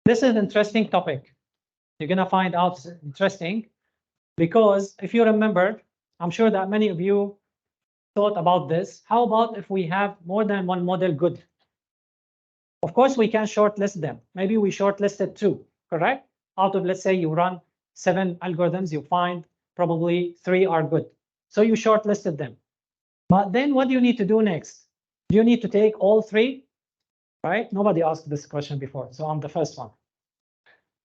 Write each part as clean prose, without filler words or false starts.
This is an interesting topic. You're going to find out it's interesting because if you remember, I'm sure that many of you thought about this. How about if we have more than one model good? Of course, we can shortlist them. Maybe we shortlisted 2, correct? Out of, let's say, you run 7 algorithms, you find probably 3 are good. So you shortlisted them. But then what do you need to do next? Do you need to take all 3? Right? Nobody asked this question before, so I'm the first one.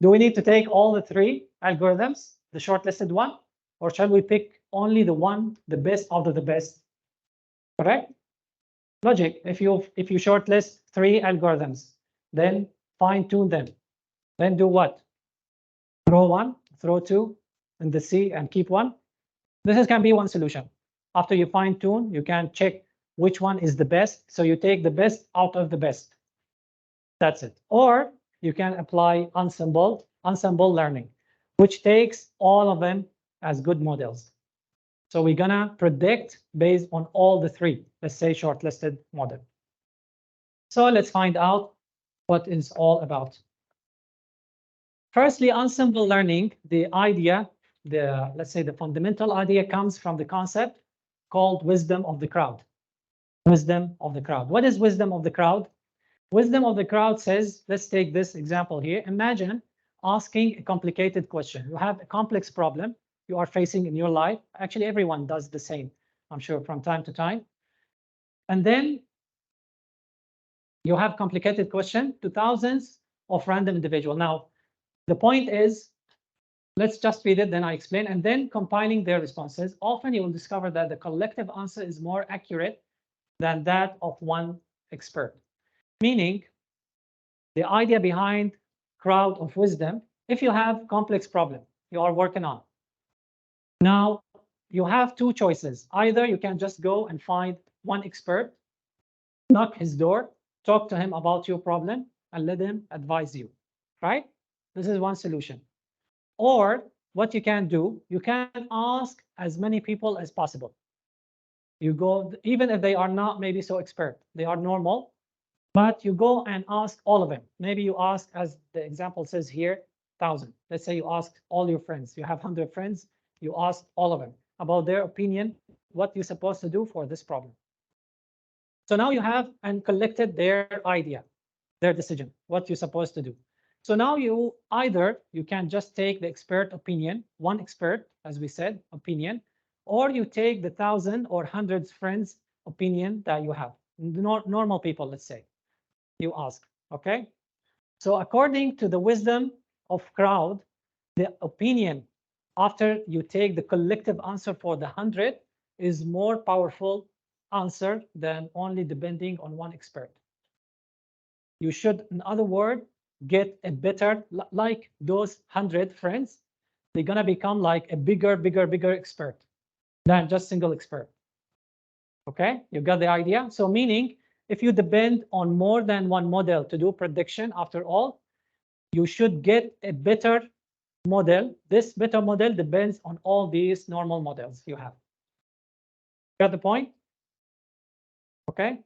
Do we need to take all the 3 algorithms, the shortlisted one, or shall we pick only the one, the best out of the best? Correct? Logic. If you shortlist 3 algorithms, then fine-tune them. Then do what? Throw 1, throw 2 in the C and keep 1. This can be one solution. After you fine-tune, you can check which one is the best. So you take the best out of the best. That's it. Or you can apply ensemble learning, which takes all of them as good models. So we're gonna predict based on all the 3, let's say, shortlisted model. So let's find out what it's all about. Firstly, ensemble learning, the idea, let's say the fundamental idea comes from the concept called wisdom of the crowd. Wisdom of the crowd. What is wisdom of the crowd? Wisdom of the crowd says, let's take this example here. Imagine asking a complicated question. You have a complex problem you are facing in your life. Actually, everyone does the same, I'm sure, from time to time. And then you have complicated question to thousands of random individuals. Now, the point is, let's just read it, then I explain, and then compiling their responses. Often you will discover that the collective answer is more accurate than that of one expert. Meaning, the idea behind crowd of wisdom, if you have complex problem you are working on, now you have 2 choices. Either you can just go and find one expert, knock his door, talk to him about your problem, and let him advise you, right? This is one solution. Or what you can do, you can ask as many people as possible. You go, even if they are not maybe so expert, they are normal, but you go and ask all of them. Maybe you ask, as the example says here, 1,000. Let's say you ask all your friends. You have 100 friends. You ask all of them about their opinion, what you're supposed to do for this problem. So now you have and collected their idea, their decision, what you're supposed to do. So now you can just take the expert opinion, one expert, as we said, opinion, or you take the 1,000 or hundreds friends opinion that you have, normal people, let's say, you ask, okay? So according to the wisdom of crowd, the opinion after you take the collective answer for the 100 is more powerful answer than only depending on one expert. You should, in other words, get a better, like those 100 friends, they're gonna become like a bigger expert than just single expert. Okay, you got the idea? So meaning, if you depend on more than one model to do prediction, after all, you should get a better model. This better model depends on all these normal models you have. Got the point? Okay,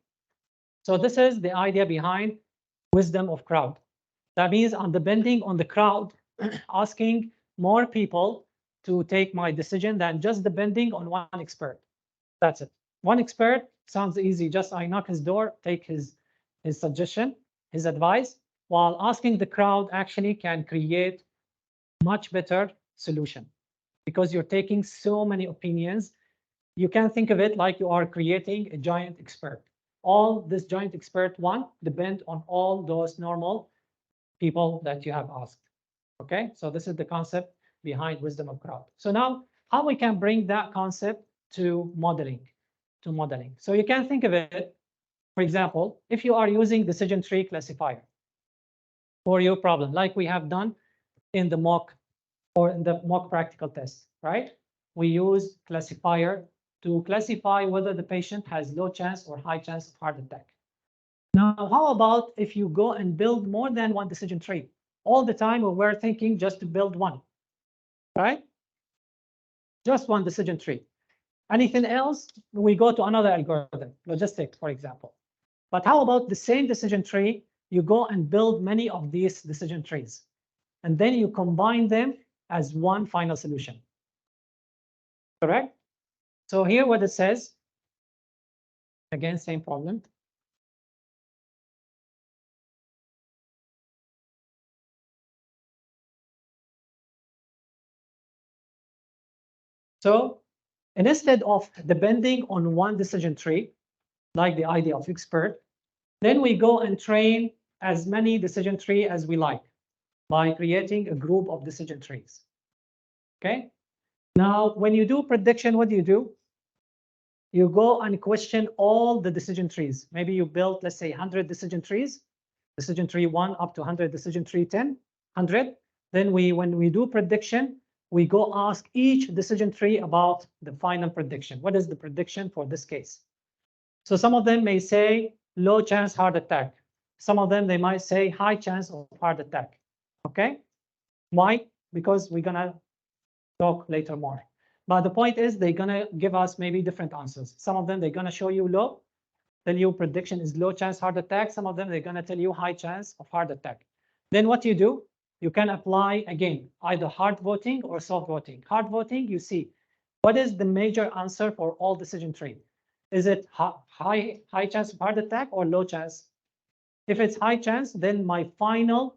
so this is the idea behind wisdom of crowd. That means I'm depending on the crowd, asking more people to take my decision than just depending on one expert. That's it. One expert sounds easy. Just I knock his door, take his suggestion, his advice, while asking the crowd actually can create much better solution because you're taking so many opinions. You can think of it like you are creating a giant expert. All this giant expert one depend on all those normal people that you have asked. Okay, so this is the concept behind wisdom of crowd. So now how we can bring that concept to modeling. So you can think of it, for example, if you are using decision tree classifier for your problem, like we have done in the mock or in the mock practical test, right? We use classifier to classify whether the patient has low chance or high chance of heart attack. Now, how about if you go and build more than one decision tree? All the time we're thinking just to build one, right? Just one decision tree. Anything else, we go to another algorithm, logistic, for example. But how about the same decision tree you go and build many of these decision trees, and then you combine them as one final solution. Correct? So here what it says, again, same problem. So instead of depending on one decision tree, like the idea of expert, then we go and train as many decision tree as we like by creating a group of decision trees. Okay. Now, when you do prediction, what do? You go and question all the decision trees. Maybe you build, let's say, 100 decision trees, decision tree 1 up to 100, decision tree 10, 100. Then when we do prediction, we go ask each decision tree about the final prediction. What is the prediction for this case? So some of them may say low chance heart attack. Some of them, they might say high chance of heart attack. Okay? Why? Because we're going to talk later more. But the point is they're going to give us maybe different answers. Some of them, they're going to show you low, tell you prediction is low chance heart attack. Some of them, they're going to tell you high chance of heart attack. Then what you do, you can apply, again, either hard voting or soft voting. Hard voting, you see, what is the major answer for all decision tree? Is it high chance of heart attack or low chance? If it's high chance, then my final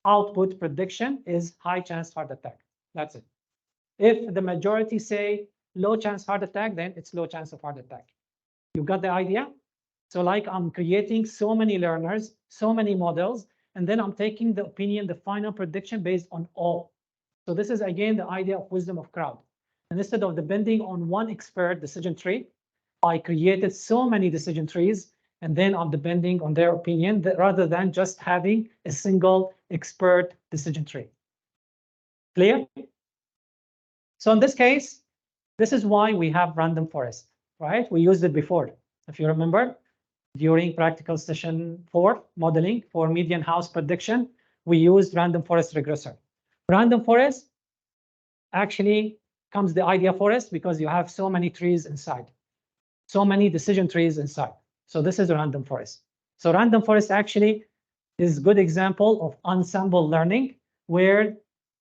output prediction is high chance heart attack. That's it. If the majority say low chance heart attack, then it's low chance of heart attack. You got the idea? So like I'm creating so many learners, so many models, and then I'm taking the opinion, the final prediction based on all. So this is again the idea of wisdom of crowd. And instead of depending on one expert decision tree, I created so many decision trees, and then I'm depending on their opinion rather than just having a single expert decision tree. Clear? So in this case, this is why we have random forest, right? We used it before. If you remember, during practical session 4, modeling for median house prediction, we used random forest regressor. Random forest actually comes the idea forest because you have so many trees inside, so many decision trees inside. So this is a random forest. So random forest actually is a good example of ensemble learning, where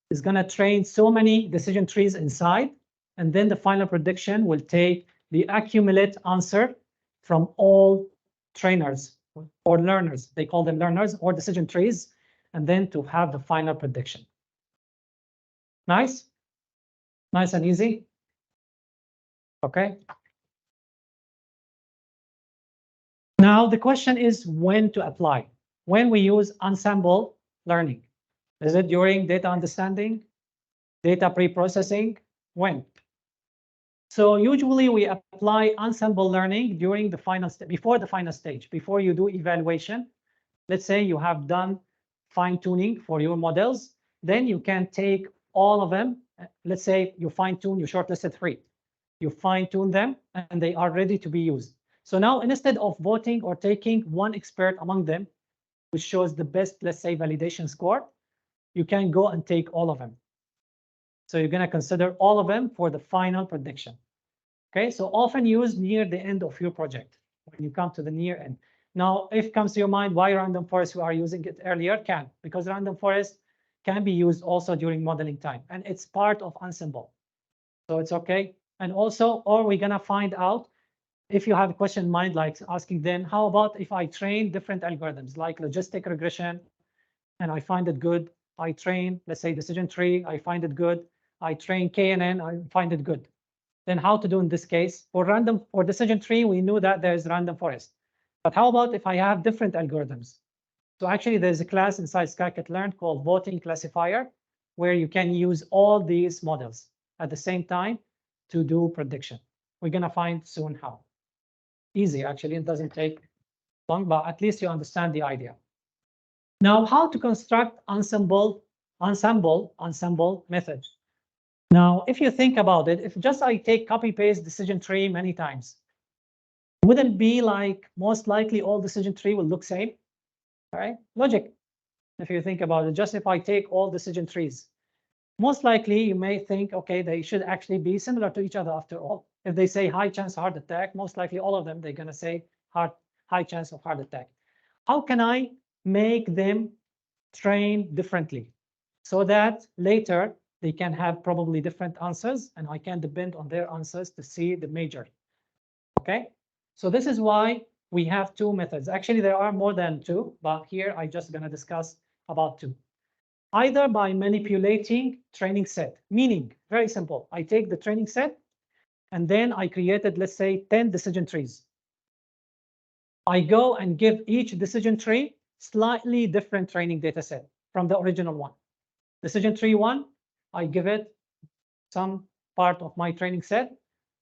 it's going to train so many decision trees inside, and then the final prediction will take the accumulate answer from all trainers or learners. They call them learners or decision trees, and then to have the final prediction. Nice? Nice and easy? Okay. Now the question is when to apply. When we use ensemble learning. Is it during data understanding, data pre-processing? When? So usually we apply ensemble learning during the final before the final stage, before you do evaluation. Let's say you have done fine-tuning for your models, then you can take all of them. Let's say you fine-tune, you shortlisted 3. You fine-tune them and they are ready to be used. So now instead of voting or taking one expert among them, which shows the best, let's say, validation score, you can go and take all of them. So you're going to consider all of them for the final prediction. Okay, so often used near the end of your project, when you come to the near end. Now, if it comes to your mind, why random forest we are using it earlier? Because random forest can be used also during modeling time, and it's part of ensemble. So it's okay. And also, or we're going to find out if you have a question in mind, like asking then, how about if I train different algorithms like logistic regression, and I find it good. I train, let's say, decision tree, I find it good. I train KNN, I find it good. Then how to do in this case? For decision tree, we knew that there's random forest. But how about if I have different algorithms? So actually, there's a class inside scikit-learn called voting classifier, where you can use all these models at the same time to do prediction. We're going to find soon how. Easy, actually, it doesn't take long, but at least you understand the idea. Now, how to construct ensemble method. Now, if you think about it, if just I take copy-paste decision tree many times, wouldn't be like most likely all decision tree will look same, right? Logic. If you think about it, just if I take all decision trees, most likely you may think, okay, they should actually be similar to each other after all. If they say high chance of heart attack, most likely all of them, they're going to say high chance of heart attack. How can I make them train differently so that later they can have probably different answers and I can depend on their answers to see the major. Okay, so this is why we have two methods. Actually, there are more than two, but here I just gonna discuss about two. Either by manipulating training set, meaning very simple. I take the training set and then I created, let's say, 10 decision trees. I go and give each decision tree slightly different training data set from the original one. Decision tree one, I give it some part of my training set.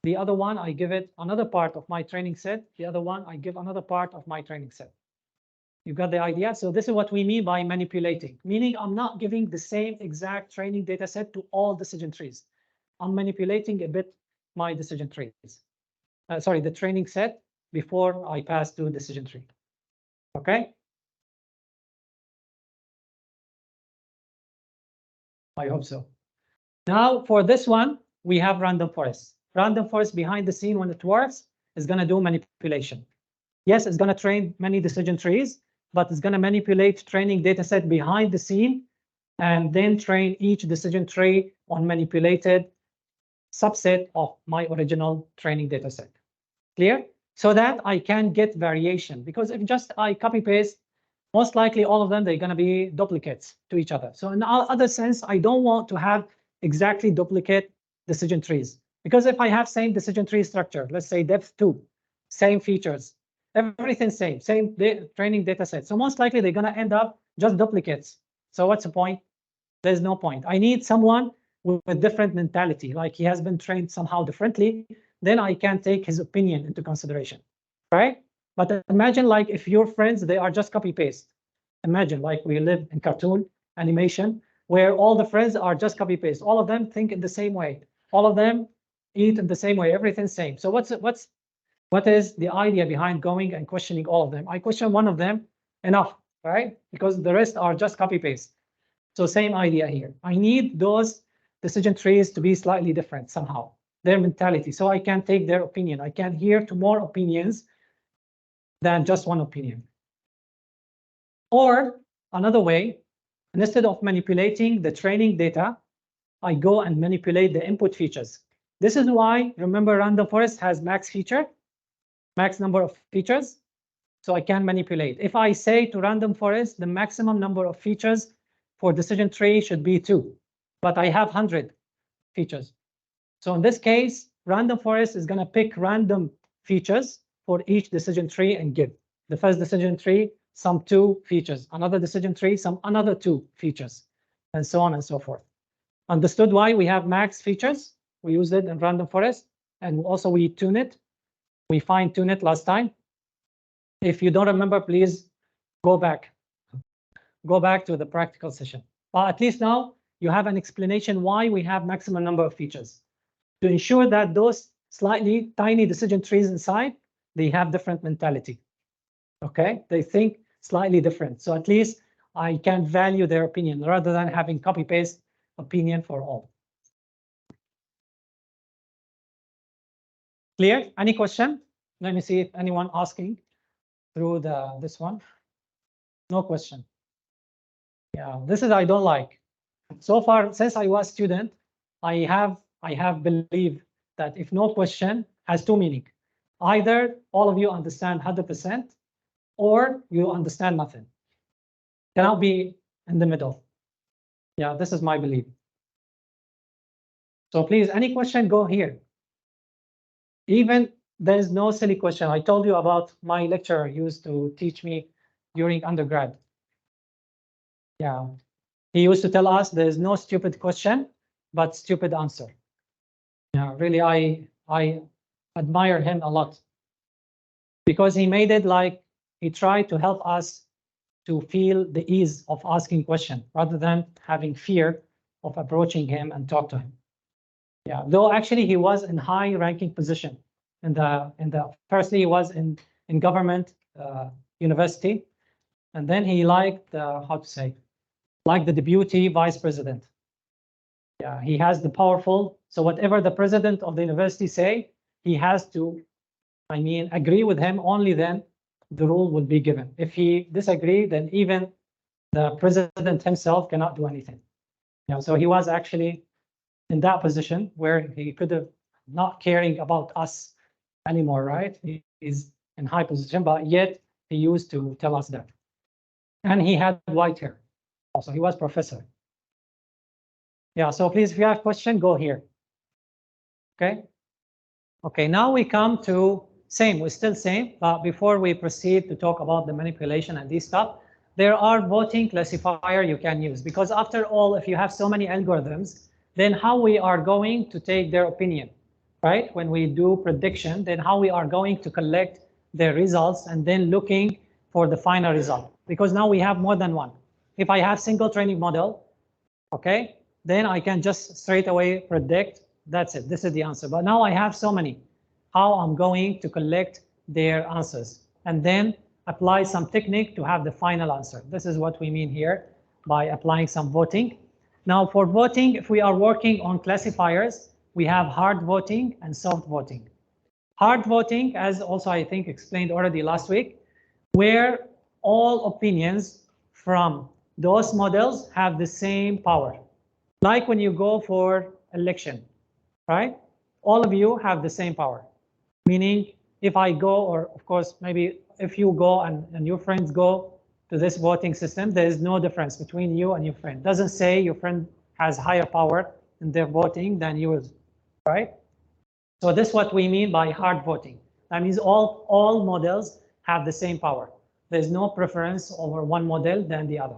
The other one, I give it another part of my training set. The other one, I give another part of my training set. You got the idea? So this is what we mean by manipulating, meaning I'm not giving the same exact training data set to all decision trees. I'm manipulating a bit my decision trees. Sorry, the training set before I pass to decision tree. Okay? I hope so. Now for this one, we have random forest. Random forest behind the scene when it works is going to do manipulation. Yes, it's going to train many decision trees, but it's going to manipulate training data set behind the scene and then train each decision tree on manipulated subset of my original training data set. Clear? So that I can get variation, because if just I copy paste, most likely all of them, they're going to be duplicates to each other. So in other sense, I don't want to have exactly duplicate decision trees, because if I have same decision tree structure, let's say depth 2, same features, everything same training data set. So most likely they're going to end up just duplicates. So what's the point? There's no point. I need someone with different mentality, like he has been trained somehow differently, then I can take his opinion into consideration, right? But imagine like if your friends, they are just copy paste. Imagine like we live in cartoon animation where all the friends are just copy paste. All of them think in the same way. All of them eat in the same way, everything's same. So what is the idea behind going and questioning all of them? I question one of them enough, right? Because the rest are just copy paste. So same idea here. I need those decision trees to be slightly different somehow, their mentality, so I can take their opinion. I can hear to more opinions than just one opinion. Or another way, instead of manipulating the training data, I go and manipulate the input features. This is why, remember, random forest has max feature, max number of features. So I can manipulate. If I say to random forest, the maximum number of features for decision tree should be 2, but I have 100 features. So in this case, random forest is going to pick random features for each decision tree and give. The first decision tree, some 2 features. Another decision tree, some another 2 features, and so on and so forth. Understood why we have max features? We use it in random forest, and also we tune it. We fine tune it last time. If you don't remember, please go back. Go back to the practical session. But at least now you have an explanation why we have maximum number of features, to ensure that those slightly tiny decision trees inside, they have different mentality. Okay, they think slightly different. So at least I can value their opinion rather than having copy paste opinion for all. Clear? Any question? Let me see if anyone asking through this one. No question. Yeah, this is I don't like. So far, since I was student, I have believed that if no question has 2 meaning. Either all of you understand 100% or you understand nothing. Cannot be in the middle. Yeah, this is my belief. So please, any question, go here. Even there is no silly question. I told you about my lecturer used to teach me during undergrad. Yeah, he used to tell us there is no stupid question, but stupid answer. Yeah, really, I admire him a lot, because he made it like he tried to help us to feel the ease of asking question rather than having fear of approaching him and talk to him. Yeah, though actually he was in high ranking position in the firstly he was in government university, and then he liked how to say, like the deputy vice president. Yeah, he has the powerful, so whatever the president of the university say, he has to, I mean, agree with him, only then the rule will be given. If he disagreed, then even the president himself cannot do anything. So he was actually in that position where he could have not caring about us anymore, right? He's in high position, but yet he used to tell us that. And he had white hair. Also, he was professor. Yeah, so please, if you have a question, go here. Okay. Okay, now we come to same, we're still same, but before we proceed to talk about the manipulation and these stuff, there are voting classifier you can use, because after all, if you have so many algorithms, then how we are going to take their opinion, right? When we do prediction, then how we are going to collect their results and then looking for the final result, because now we have more than one. If I have single training model, okay, then I can just straight away predict, that's it, this is the answer. But now I have so many, how I'm going to collect their answers and then apply some technique to have the final answer. This is what we mean here by applying some voting. Now for voting, if we are working on classifiers, we have hard voting and soft voting. Hard voting, as also I think explained already last week, where all opinions from those models have the same power. Like when you go for election, right? All of you have the same power. Meaning, if I go, or of course, maybe if you go and your friends go to this voting system, there is no difference between you and your friend. It doesn't say your friend has higher power in their voting than yours, right? So this is what we mean by hard voting. That means all models have the same power. There's no preference over one model than the other.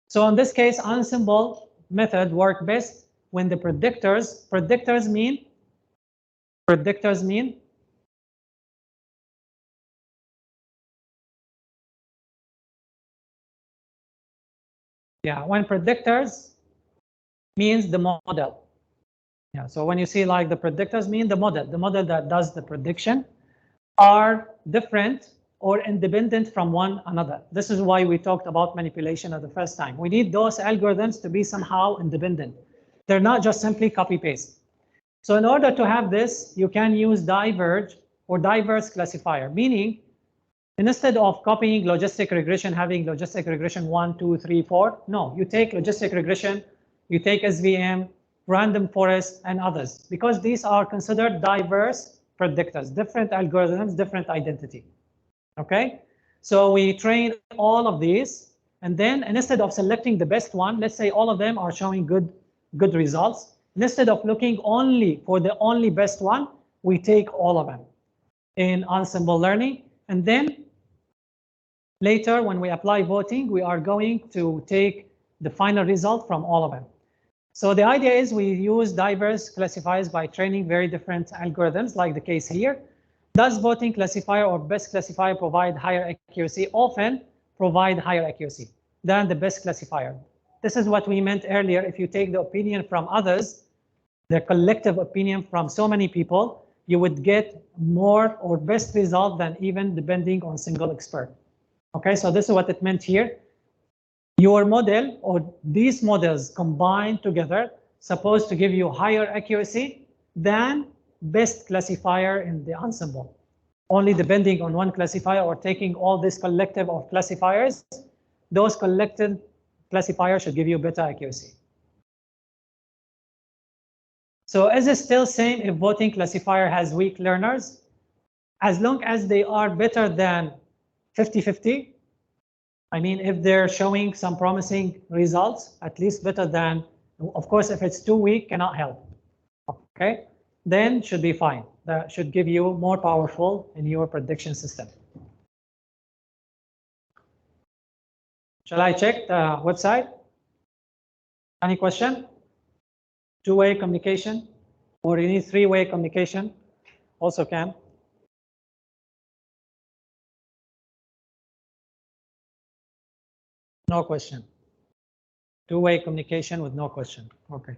So in this case, ensemble method work best when the predictors mean when predictors means the model. Yeah, so when you see like the predictors mean the model that does the prediction are different or independent from one another. This is why we talked about manipulation at the first time. We need those algorithms to be somehow independent. They're not just simply copy paste. So in order to have this, you can use diverge or diverse classifier, meaning instead of copying logistic regression, having logistic regression 1, 2, 3, 4, no, you take logistic regression, you take SVM, random forest, and others, because these are considered diverse predictors, different algorithms, different identity. Okay, so we train all of these, and then instead of selecting the best one, let's say all of them are showing good results. Instead of looking only for the only best one, we take all of them in Ensemble Learning, and then later when we apply voting, we are going to take the final result from all of them. So the idea is we use diverse classifiers by training very different algorithms, like the case here. Does voting classifier or best classifier provide higher accuracy? Often provide higher accuracy than the best classifier. This is what we meant earlier. If you take the opinion from others, the collective opinion from so many people, you would get more or best result than even depending on single expert. Okay, so this is what it meant here. Your model or these models combined together supposed to give you higher accuracy than best classifier in the ensemble. Only depending on one classifier or taking all this collective of classifiers, those collected classifiers should give you better accuracy. So is it still same if voting classifier has weak learners? As long as they are better than 50-50, I mean, if they're showing some promising results, at least better than, of course, if it's too weak, cannot help. Okay, then should be fine. That should give you more powerful in your prediction system. Shall I check the website? Any question? Two-way communication, or you need three-way communication? Also can. No question. Two-way communication with no question. Okay.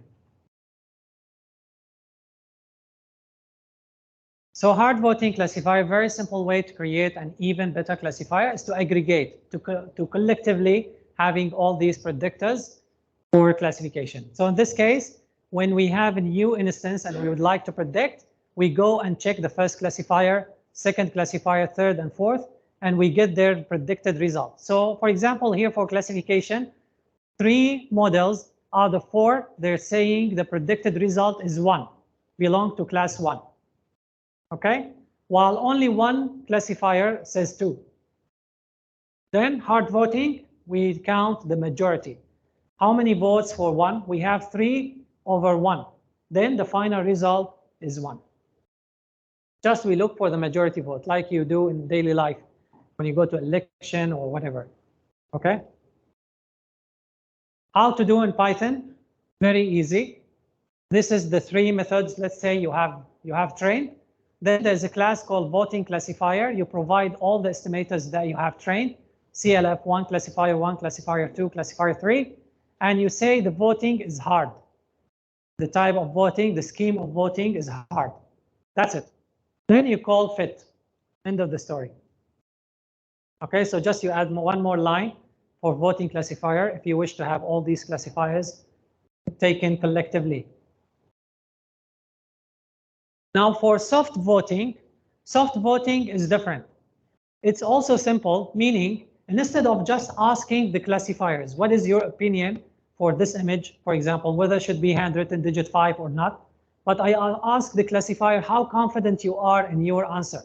So hard voting classifier, very simple way to create an even better classifier is to aggregate, to collectively having all these predictors for classification. So in this case, when we have a new instance and we would like to predict, we go and check the first classifier, second classifier, third and fourth, and we get their predicted result. So for example, here for classification, 3 models out of 4, they're saying the predicted result is 1, belong to class 1. Okay? While only 1 classifier says 2. Then hard voting, we count the majority. How many votes for 1? We have 3 over 1. Then the final result is 1. Just we look for the majority vote, like you do in daily life when you go to election or whatever. Okay? How to do in Python? Very easy. This is the 3 methods. Let's say you have trained. Then there's a class called voting classifier. You provide all the estimators that you have trained. CLF1, classifier 1, classifier 2, classifier 3. And you say the voting is hard. The type of voting, the scheme of voting is hard. That's it. Then you call fit. End of the story. Okay, so just you add one more line for voting classifier if you wish to have all these classifiers taken collectively. Now for soft voting is different. It's also simple, meaning instead of just asking the classifiers, what is your opinion for this image, for example, whether it should be handwritten digit 5 or not, but I'll ask the classifier how confident you are in your answer.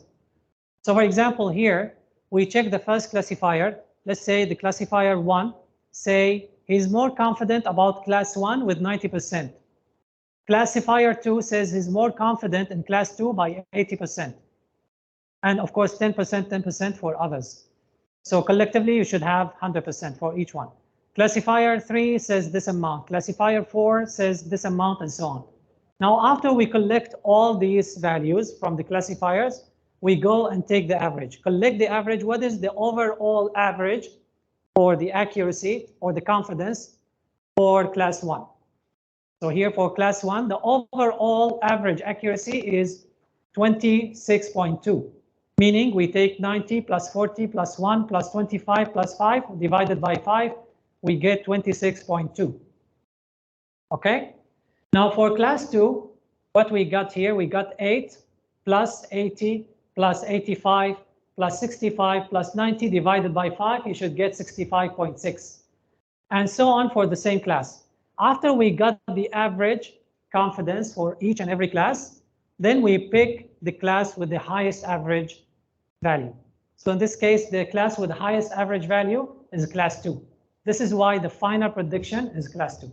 So for example, here, we check the first classifier. Let's say the classifier 1, say he's more confident about class 1 with 90%. Classifier 2 says he's more confident in class 2 by 80%. And of course, 10% for others. So collectively, you should have 100% for each one. Classifier 3 says this amount. Classifier 4 says this amount, and so on. Now, after we collect all these values from the classifiers, we go and take the average. Collect the average. What is the overall average for the accuracy or the confidence for class 1? So here for class 1, the overall average accuracy is 26.2, meaning we take 90 plus 40 plus 1 plus 25 plus 5 divided by 5, we get 26.2. Okay? Now for class 2, what we got here, we got 8 plus 80 plus 85 plus 65 plus 90 divided by 5, you should get 65.6. And so on for the same class. After we got the average confidence for each and every class, then we pick the class with the highest average value. So in this case, the class with the highest average value is class 2. This is why the final prediction is class 2.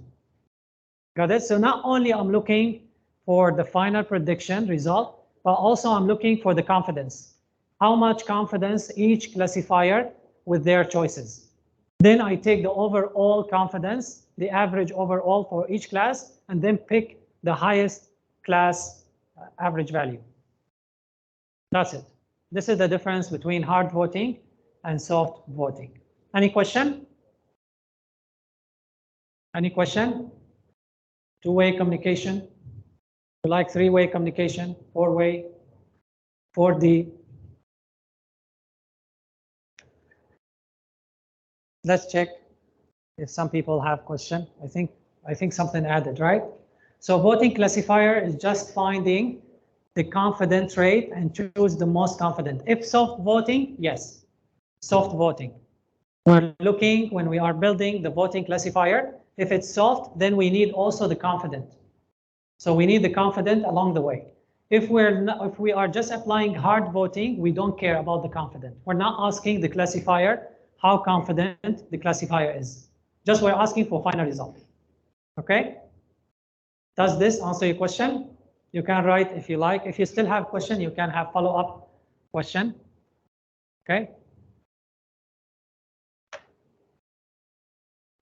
Got it? So not only I'm looking for the final prediction result, but also I'm looking for the confidence. How much confidence each classifier with their choices. Then I take the overall confidence, the average overall for each class, and then pick the highest class average value. That's it. This is the difference between hard voting and soft voting. Any question? Any question? Two-way communication? You like three-way communication? Four-way? 4D? Let's check if some people have question. I think something added, right? So voting classifier is just finding the confidence rate and choose the most confident. If soft voting, yes, soft voting. We're looking when we are building the voting classifier. If it's soft, then we need also the confident. So we need the confident along the way. If we are just applying hard voting, we don't care about the confident. We're not asking the classifier how confident the classifier is. Just we're asking for final result. Okay? Does this answer your question? You can write if you like. If you still have question, you can have follow-up question. Okay?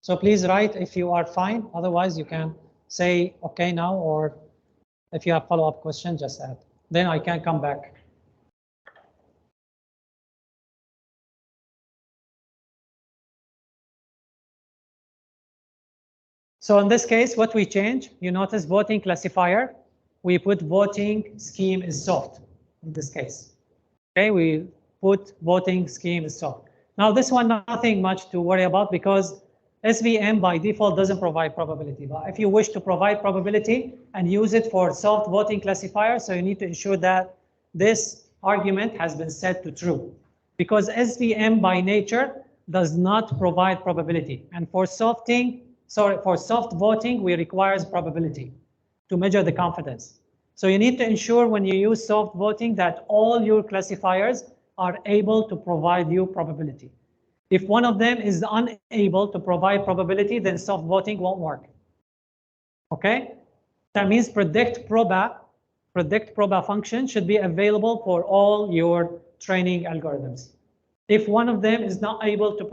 So please write if you are fine. Otherwise, you can say okay now, or if you have follow-up question, just add. Then I can come back. So in this case, what we change, you notice voting classifier, we put voting scheme is soft in this case. Okay, we put voting scheme is soft. Now this one, nothing much to worry about because SVM by default doesn't provide probability. But if you wish to provide probability and use it for soft voting classifier, so you need to ensure that this argument has been set to true. because SVM by nature does not provide probability. And for soft voting, we requires probability to measure the confidence. So you need to ensure when you use soft voting that all your classifiers are able to provide you probability. If one of them is unable to provide probability, then soft voting won't work. Okay? That means predict proba function should be available for all your training algorithms. If one of them is not able to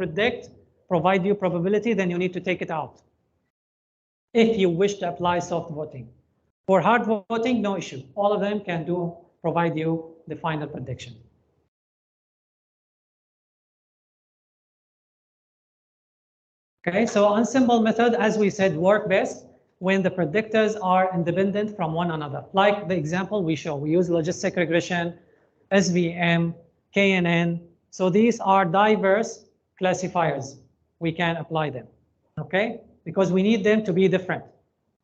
provide you probability, then you need to take it out if you wish to apply soft voting. For hard voting, no issue. All of them can provide you the final prediction. Okay, so Ensemble method, as we said, work best when the predictors are independent from one another. Like the example we show, we use logistic regression, SVM, KNN. So these are diverse classifiers. We can apply them, okay? Because we need them to be different.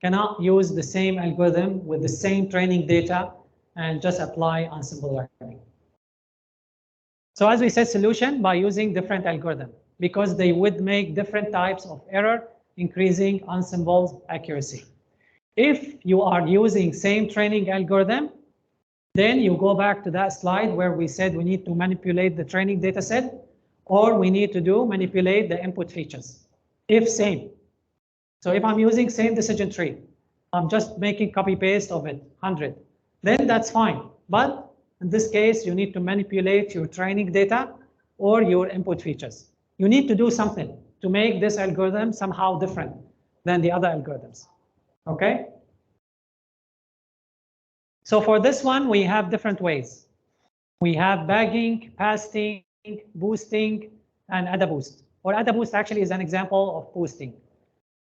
Cannot use the same algorithm with the same training data and just apply Ensemble Learning. So as we said, solution by using different algorithm, because they would make different types of error, increasing Ensemble's accuracy. If you are using same training algorithm, then you go back to that slide where we said we need to manipulate the training data set, or we need to manipulate the input features, if same. So if I'm using same decision tree, I'm just making copy paste of it, 100, then that's fine. But in this case, you need to manipulate your training data or your input features. You need to do something to make this algorithm somehow different than the other algorithms, okay? So for this one, we have different ways. We have bagging, pasting, boosting, and AdaBoost. Or AdaBoost actually is an example of boosting.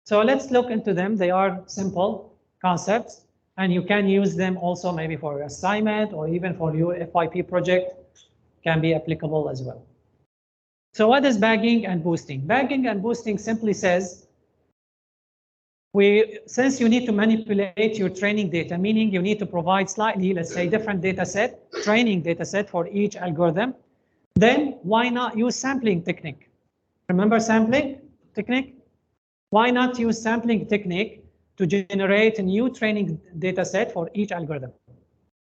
So let's look into them. They are simple concepts, and you can use them also maybe for your assignment or even for your FYP project, can be applicable as well. So what is bagging and boosting? Bagging and boosting simply says, since you need to manipulate your training data, meaning you need to provide slightly, let's say, different data set, training data set for each algorithm, then why not use sampling technique? Remember sampling technique? Why not use sampling technique to generate a new training data set for each algorithm?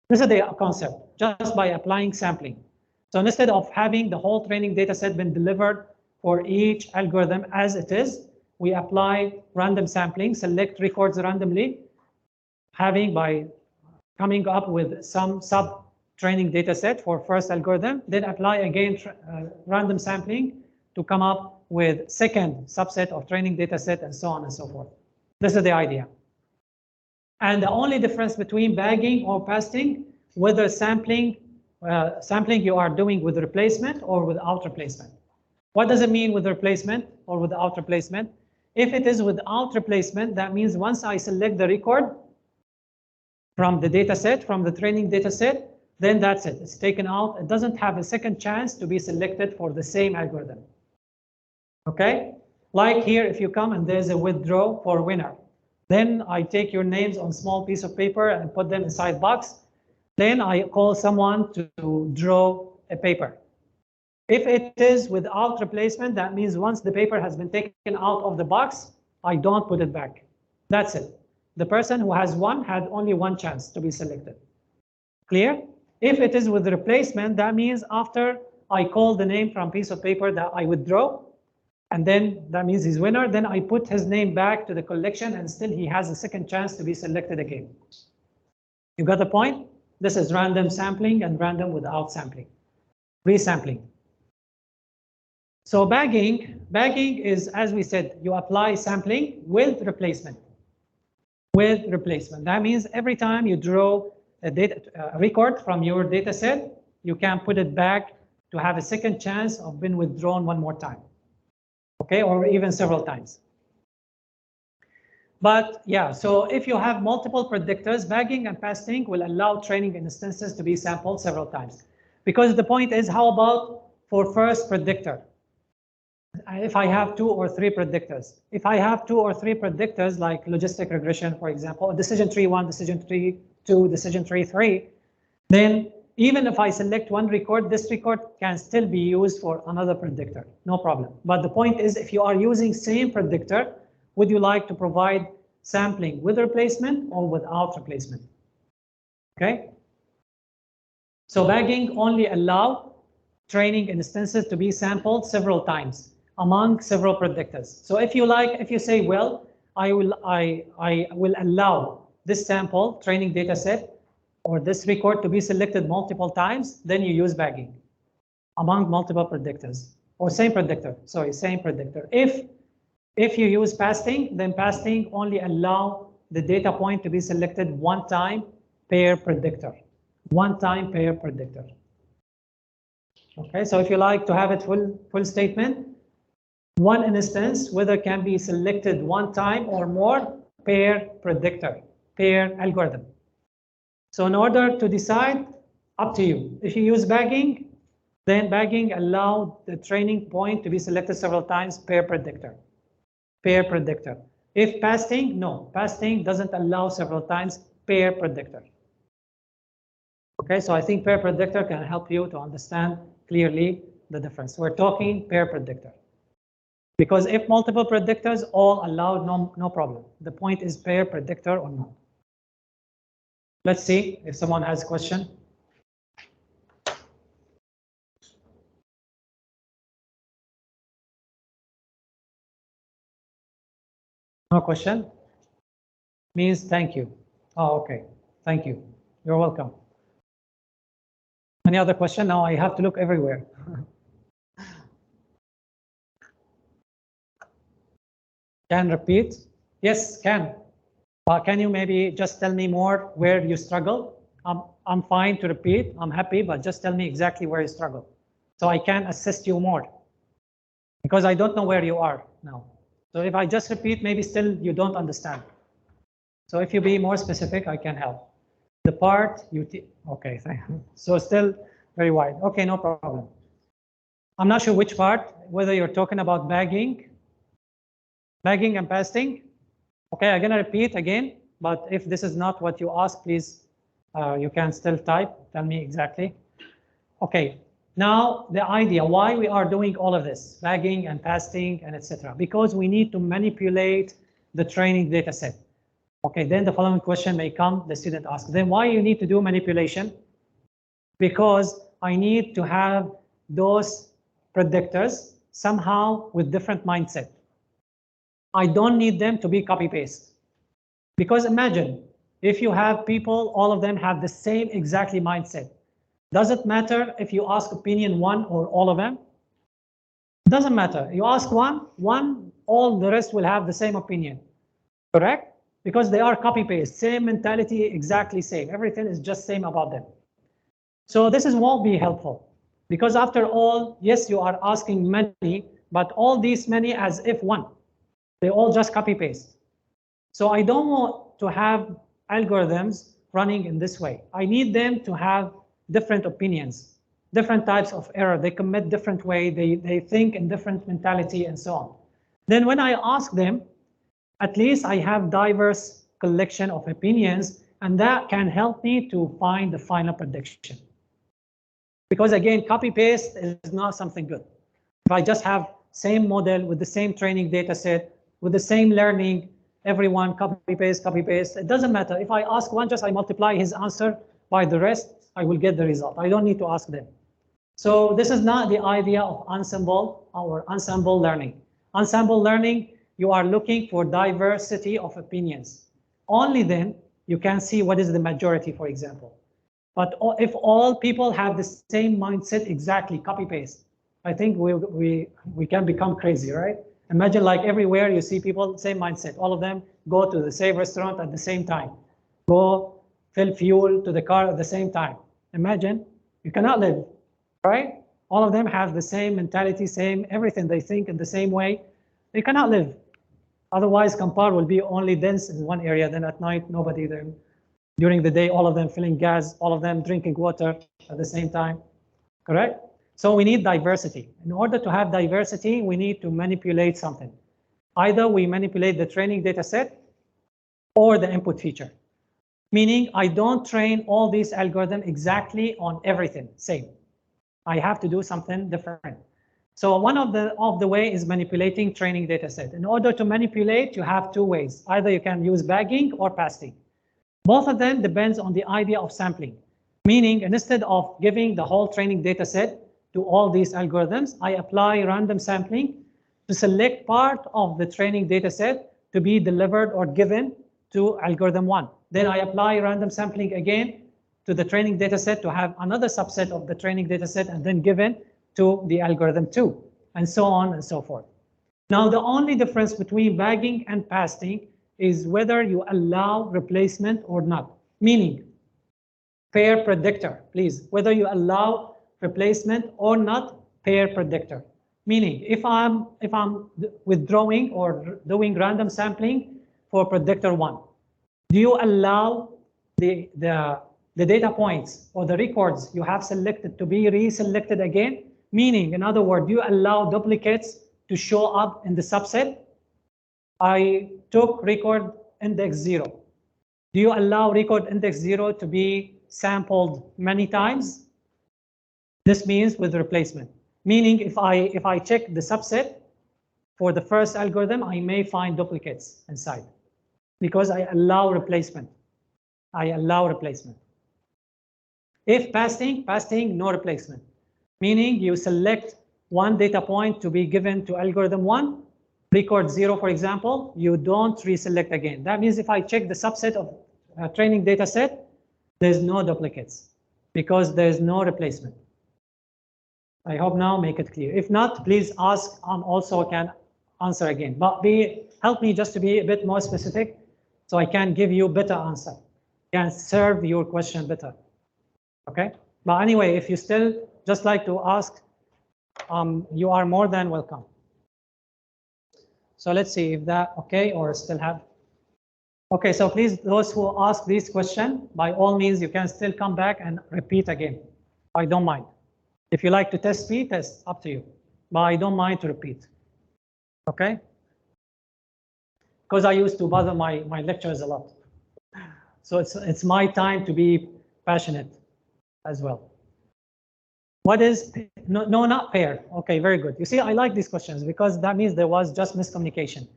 This is the concept, just by applying sampling. So instead of having the whole training data set been delivered for each algorithm as it is, we apply random sampling, select records randomly, by coming up with some sub-training data set for first algorithm, then apply again random sampling to come up with second subset of training data set, and so on and so forth. This is the idea. And the only difference between bagging or pasting, whether sampling you are doing with replacement or without replacement. What does it mean with replacement or without replacement? If it is without replacement, that means once I select the record from the data set, from the training data set, then that's it. It's taken out. It doesn't have a second chance to be selected for the same algorithm. Okay? Like here, if you come and there's a withdraw for winner, then I take your names on small piece of paper and put them inside box. Then I call someone to draw a paper. If it is without replacement, that means once the paper has been taken out of the box, I don't put it back. That's it. The person who has won had only one chance to be selected. Clear? If it is with replacement, that means after I call the name from piece of paper that I withdraw, and then that means he's winner, then I put his name back to the collection and still he has a second chance to be selected again. You got the point? This is random sampling and random without sampling. Resampling. So bagging is, as we said, you apply sampling with replacement. With replacement. That means every time you draw a record from your data set, you can put it back to have a second chance of being withdrawn one more time. Okay, or even several times. But yeah, so if you have multiple predictors, bagging and pasting will allow training instances to be sampled several times. Because the point is, how about for first predictor? If I have 2 or 3 predictors. If I have 2 or 3 predictors, like logistic regression, for example, decision tree 1, decision tree 2, decision tree 3, then Even if I select one record, this record can still be used for another predictor, no problem. But the point is, if you are using same predictor, would you like to provide sampling with replacement or without replacement? Okay. So bagging only allow training instances to be sampled several times among several predictors. So if you say, well, I will allow this sample training data set or this record to be selected multiple times, then you use bagging among multiple predictors or same predictor. Sorry, same predictor. If you use pasting, then pasting only allow the data point to be selected one time per predictor. One time per predictor. Okay, so if you like to have it full statement, one instance whether can be selected one time or more per predictor, per algorithm. So in order to decide, up to you. If you use bagging, then bagging allow the training point to be selected several times per predictor. Per predictor. If pasting, no, pasting doesn't allow several times per predictor. Okay, so I think per predictor can help you to understand clearly the difference. We're talking per predictor. Because if multiple predictors all allowed, no problem. The point is per predictor or not. Let's see if someone has a question. No question? Means thank you. Oh, okay. Thank you. You're welcome. Any other question? Now I have to look everywhere. Can repeat? Yes, can. Can you maybe just tell me more where you struggle? I'm fine to repeat. I'm happy, but just tell me exactly where you struggle, so I can assist you more. Because I don't know where you are now. So if I just repeat, maybe still you don't understand. So if you be more specific, I can help. The part you okay, thank you. So still very wide. Okay, no problem. I'm not sure which part, whether you're talking about bagging and pasting. Okay, I'm gonna repeat again, but if this is not what you asked, please, you can still type, tell me exactly. Okay, now the idea, why we are doing all of this, bagging and pasting and etc. Because we need to manipulate the training data set. Okay, then the following question may come, the student asks, then why you need to do manipulation? Because I need to have those predictors somehow with different mindset. I don't need them to be copy-paste. Because imagine, if you have people, all of them have the same exactly mindset. Does it matter if you ask opinion one or all of them? Doesn't matter. You ask one, all the rest will have the same opinion. Correct? Because they are copy-paste, same mentality, exactly same. Everything is just same about them. So this won't be helpful. Because after all, yes, you are asking many, but all these many as if one. They all just copy-paste. So I don't want to have algorithms running in this way. I need them to have different opinions, different types of error. They commit different way, they think in different mentality and so on. Then when I ask them, at least I have diverse collection of opinions, and that can help me to find the final prediction. Because again, copy-paste is not something good. If I just have same model with the same training data set, with the same learning, everyone copy-paste, copy-paste, it doesn't matter. If I ask one, just I multiply his answer by the rest, I will get the result. I don't need to ask them. So this is not the idea of ensemble or ensemble learning. Ensemble learning, you are looking for diversity of opinions. Only then you can see what is the majority, for example. But if all people have the same mindset, exactly copy-paste, I think we can become crazy, right? Imagine like everywhere you see people, same mindset. All of them go to the same restaurant at the same time. Go fill fuel to the car at the same time. Imagine, you cannot live, right? All of them have the same mentality, same everything. They think in the same way. They cannot live. Otherwise, Kampar will be only dense in one area. Then at night, nobody there. During the day, all of them filling gas, all of them drinking water at the same time. Correct? So we need diversity. In order to have diversity, we need to manipulate something. Either we manipulate the training data set or the input feature. Meaning I don't train all these algorithms exactly on everything same. I have to do something different. So one of the way is manipulating training data set. In order to manipulate, you have two ways. Either you can use bagging or pasting. Both of them depends on the idea of sampling. Meaning, instead of giving the whole training data set to all these algorithms, I apply random sampling to select part of the training data set to be delivered or given to algorithm 1. Then I apply random sampling again to the training data set to have another subset of the training data set and then given to the algorithm 2, and so on and so forth. Now, the only difference between bagging and pasting is whether you allow replacement or not. Meaning, pair predictor, please, whether you allow replacement or not, pair predictor. Meaning, if I'm withdrawing or doing random sampling for predictor 1, do you allow the data points or the records you have selected to be reselected again? Meaning, in other words, do you allow duplicates to show up in the subset? I took record index 0. Do you allow record index 0 to be sampled many times? This means with replacement. Meaning, if I check the subset for the first algorithm, I may find duplicates inside because I allow replacement. I allow replacement. If pasting, no replacement. Meaning you select one data point to be given to algorithm 1, record 0, for example, you don't reselect again. That means if I check the subset of training data set, there's no duplicates because there's no replacement. I hope now make it clear. If not, please ask, also can answer again. But help me just to be a bit more specific so I can give you better answer, can serve your question better. Okay? But anyway, if you still just like to ask, you are more than welcome. So let's see if that okay or still have. Okay, so please, those who ask this question, by all means, you can still come back and repeat again. I don't mind. If you like to test me, test, up to you. But I don't mind to repeat. Okay? Because I used to bother my lecturers a lot. So it's my time to be passionate as well. What is, no, not pair. Okay, very good. You see, I like these questions because that means there was just miscommunication.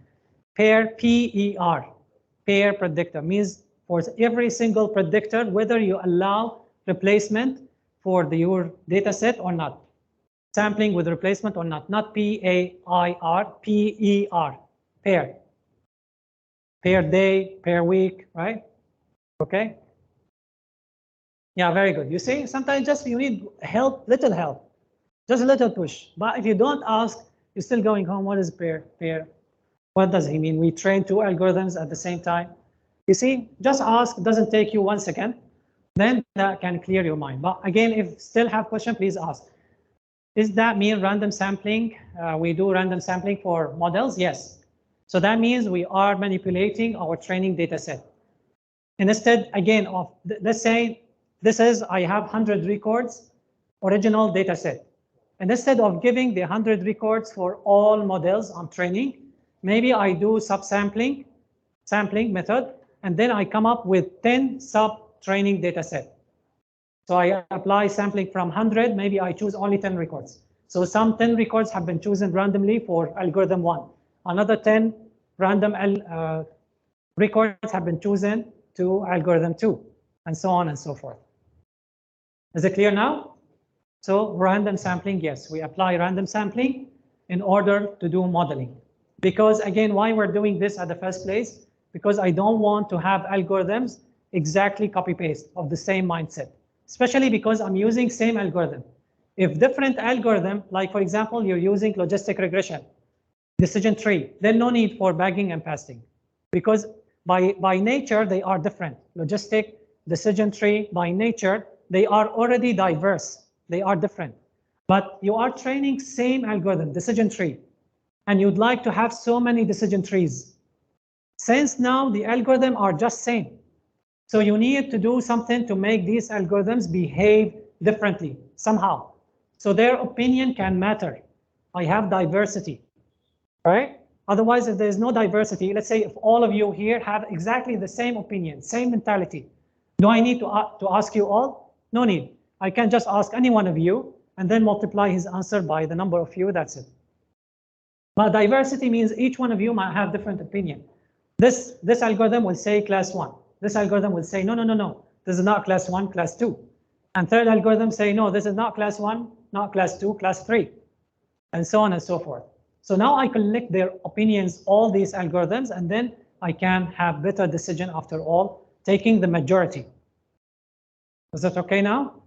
Pair, P-E-R, pair predictor, means for every single predictor, whether you allow replacement for your data set or not. Sampling with replacement or not P-A-I-R, P-E-R, pair. Pair day, pair week, right? Okay. Yeah, very good. You see, sometimes just you need help, little help, just a little push. But if you don't ask, you're still going home. What is pair? Pair. What does he mean? We train two algorithms at the same time. You see, just ask. It doesn't take you 1 second. Then that can clear your mind. But again, if still have question, please ask. Does that mean random sampling? We do random sampling for models? Yes. So that means we are manipulating our training data set. And instead, again, of let's say this is, I have 100 records, original data set. And instead of giving the 100 records for all models I'm training, maybe I do sampling method, and then I come up with 10 sub-training data set. So I apply sampling from 100, maybe I choose only 10 records. So some 10 records have been chosen randomly for algorithm 1. Another 10 random records have been chosen to algorithm 2, and so on and so forth. Is it clear now? So random sampling, yes, we apply random sampling in order to do modeling. Because again, why we're doing this at the first place? Because I don't want to have algorithms exactly copy-paste of the same mindset, especially because I'm using same algorithm. If different algorithm, like for example, you're using logistic regression, decision tree, then no need for bagging and pasting, because by nature, they are different. Logistic, decision tree, by nature, they are already diverse. They are different. But you are training same algorithm, decision tree, and you'd like to have so many decision trees. Since now the algorithms are just same, so you need to do something to make these algorithms behave differently somehow. So their opinion can matter. I have diversity, right? Otherwise, if there's no diversity, let's say if all of you here have exactly the same opinion, same mentality, Do I need to ask you all? No need. I can just ask any one of you and then multiply his answer by the number of you, that's it. But diversity means each one of you might have different opinion. This algorithm will say class 1. This algorithm will say, no, no, no, no, this is not class 1, class 2. And third algorithm say, no, this is not class 1, not class 2, class 3, and so on and so forth. So now I collect their opinions, all these algorithms, and then I can have better decision after all, taking the majority. Is that okay now?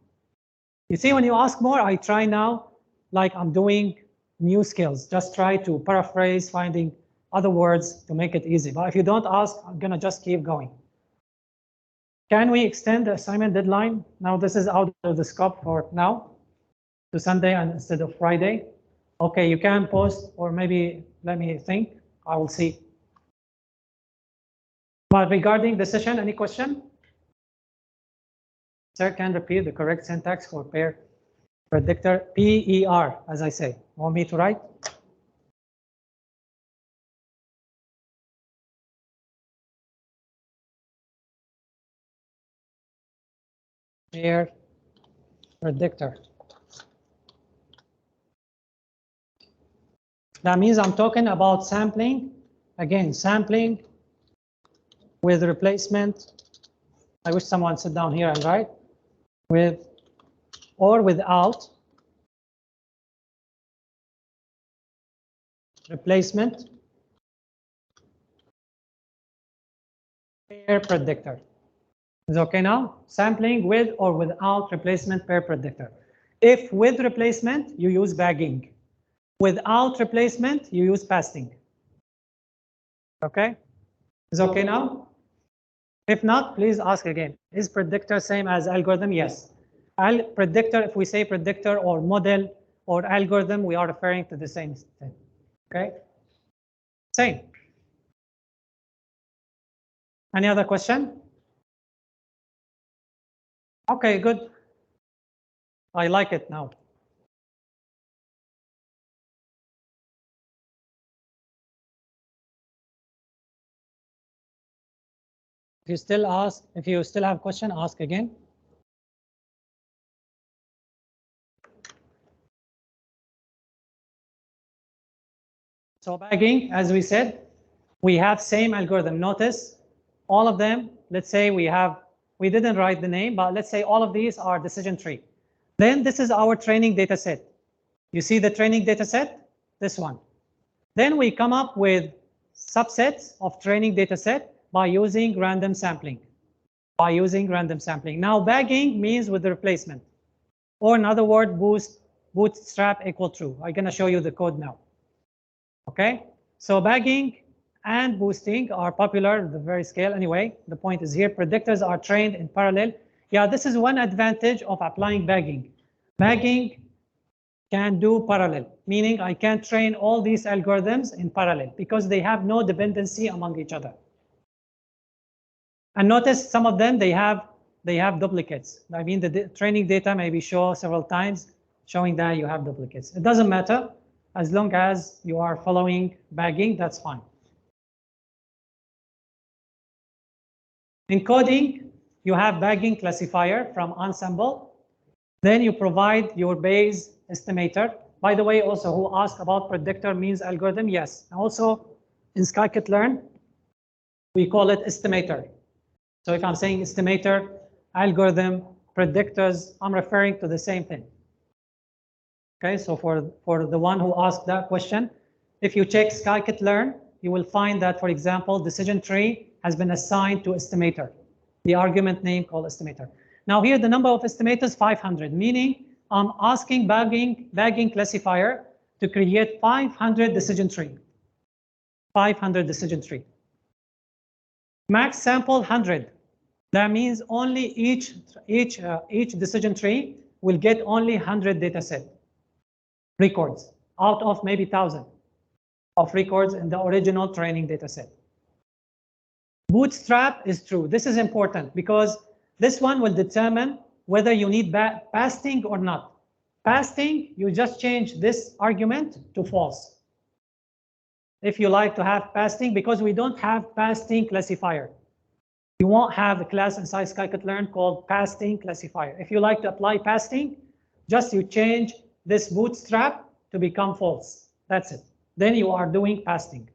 You see, when you ask more, I try now, like I'm doing new skills, just try to paraphrase, finding other words to make it easy. But if you don't ask, I'm gonna just keep going. Can we extend the assignment deadline? Now this is out of the scope for now to Sunday and instead of Friday. Okay, you can post, or maybe let me think, I will see. But regarding the session, any question? Sir, can repeat the correct syntax for pair predictor, PER, as I say. Want me to write? Pair predictor. That means I'm talking about sampling. Again, sampling with replacement. I wish someone sit down here and write. With or without replacement pair predictor. Is okay now? Sampling with or without replacement pair predictor. If with replacement, you use bagging. Without replacement, you use pasting. Okay? Is okay now? If not, please ask again. Is predictor same as algorithm? Yes. Predictor, if we say predictor or model or algorithm, we are referring to the same thing. Okay? Same. Any other question? Okay, good. I like it now. If you still have question, ask again. So bagging, as we said, we have same algorithm. Notice all of them, let's say we didn't write the name, but let's say all of these are decision tree. Then this is our training data set. You see the training data set? This one. Then we come up with subsets of training data set by using random sampling. Now bagging means with the replacement. Or in other words, bootstrap equal true. I'm gonna show you the code now. Okay, so bagging and boosting are popular, the very scale anyway. The point is here, predictors are trained in parallel. Yeah, this is one advantage of applying bagging. Bagging can do parallel, meaning I can train all these algorithms in parallel because they have no dependency among each other. And notice some of them, they have duplicates. I mean, the training data maybe show several times, showing that you have duplicates. It doesn't matter. As long as you are following bagging, that's fine. In coding, you have bagging classifier from Ensemble. Then you provide your Bayes estimator. By the way, also who asked about predictor means algorithm? Yes. Also in scikit-learn, we call it estimator. So if I'm saying estimator, algorithm, predictors, I'm referring to the same thing. Okay, so for the one who asked that question, if you check scikit-learn, you will find that, for example, decision tree has been assigned to estimator, the argument name called estimator. Now here the number of estimators 500, meaning I'm asking bagging classifier to create 500 decision tree. 500 decision tree. Max sample 100. That means only each decision tree will get only 100 data set records out of maybe 1,000 of records in the original training data set. Bootstrap is true. This is important because this one will determine whether you need pasting or not. Pasting, you just change this argument to false. If you like to have pasting, because we don't have pasting classifier. You won't have a class inside scikit-learn called pasting classifier. If you like to apply pasting, just you change this bootstrap to become false. That's it. Then you are doing pasting.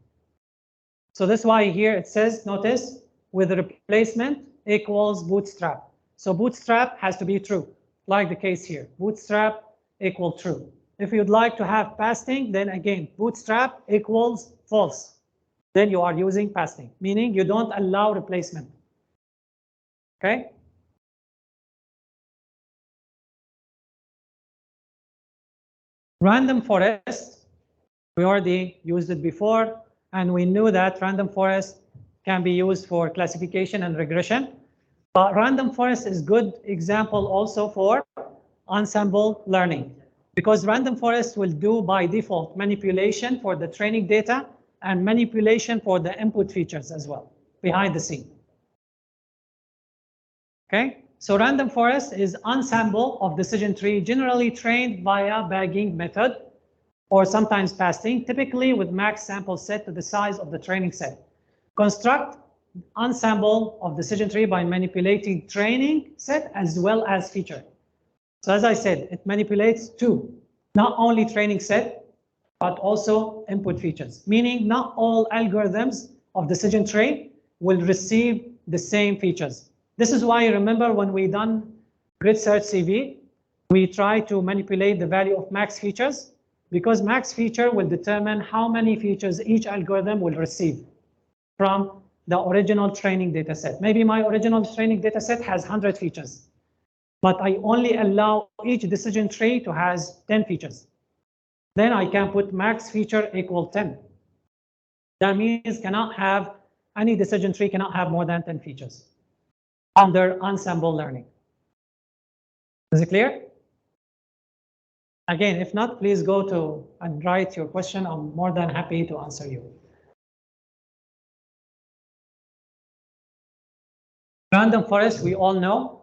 So that's why here it says, notice, with replacement equals bootstrap. So bootstrap has to be true, like the case here. Bootstrap equal true. If you'd like to have pasting, then again, bootstrap equals false. Then you are using pasting, meaning you don't allow replacement. Okay? Random forest, we already used it before, and we knew that random forest can be used for classification and regression. But random forest is good example also for ensemble learning, because random forest will do by default manipulation for the training data and manipulation for the input features as well behind the scene. Okay, so random forest is ensemble of decision tree generally trained via bagging method or sometimes pasting, typically with max sample set to the size of the training set. Construct ensemble of decision tree by manipulating training set as well as feature. So as I said, it manipulates two, not only training set, but also input features, meaning not all algorithms of decision tree will receive the same features. This is why, remember, when we done grid search CV, we try to manipulate the value of max features, because max feature will determine how many features each algorithm will receive from the original training data set. Maybe my original training data set has 100 features, but I only allow each decision tree to has 10 features. Then I can put max feature equal 10. That means any decision tree cannot have more than 10 features under ensemble learning. Is it clear? Again, if not, please go to and write your question. I'm more than happy to answer you. Random forest, we all know.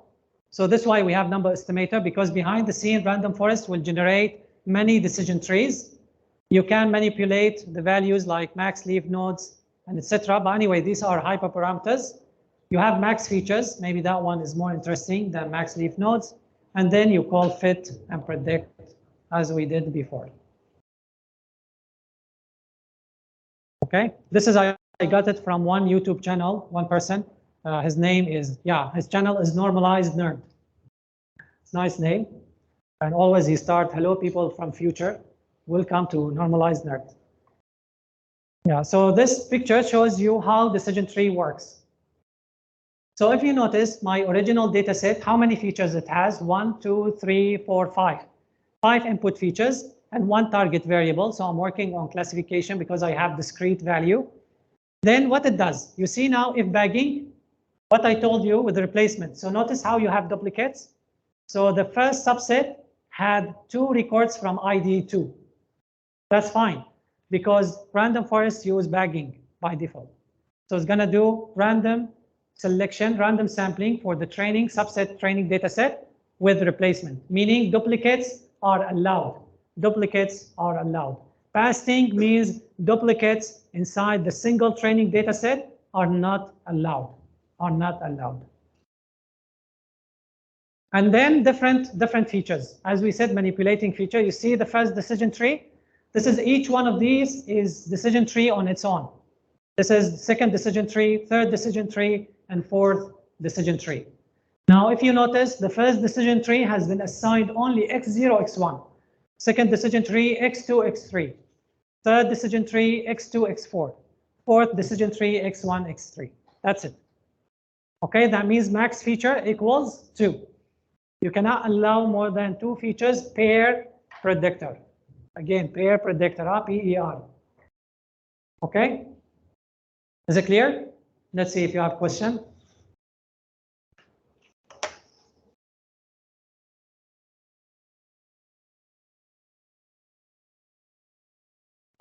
So that's why we have number estimator, because behind the scene, random forest will generate many decision trees. You can manipulate the values like max leaf nodes and etc. But anyway, these are hyperparameters. You have max features. Maybe that one is more interesting than max leaf nodes. And then you call fit and predict as we did before. Okay, this is I got it from one YouTube channel, one person. His name is, his channel is Normalized Nerd. It's a nice name. And always he starts, hello people from future, welcome to Normalized Nerd. Yeah, so this picture shows you how decision tree works. So if you notice my original data set, how many features it has? 1, 2, 3, 4, 5. 5 input features and 1 target variable. So I'm working on classification because I have discrete value. Then what it does, you see now if bagging, what I told you with the replacement. So notice how you have duplicates. So the first subset had 2 records from ID 2. That's fine, because random forest use bagging by default. So it's gonna do random selection, random sampling for the training subset training data set with replacement, meaning duplicates are allowed. Duplicates are allowed. Pasting means duplicates inside the single training data set are not allowed. And then different features. As we said, manipulating feature. You see the first decision tree. This is each one of these is decision tree on its own. This is second decision tree, third decision tree, and fourth decision tree. Now, if you notice, the first decision tree has been assigned only x0, x1. Second decision tree, x2, x3. Third decision tree, x2, x4. Fourth decision tree, x1, x3. That's it. Okay, that means max feature equals 2. You cannot allow more than 2 features per predictor. Again, per predictor, PER. Okay? Is it clear? Let's see if you have a question.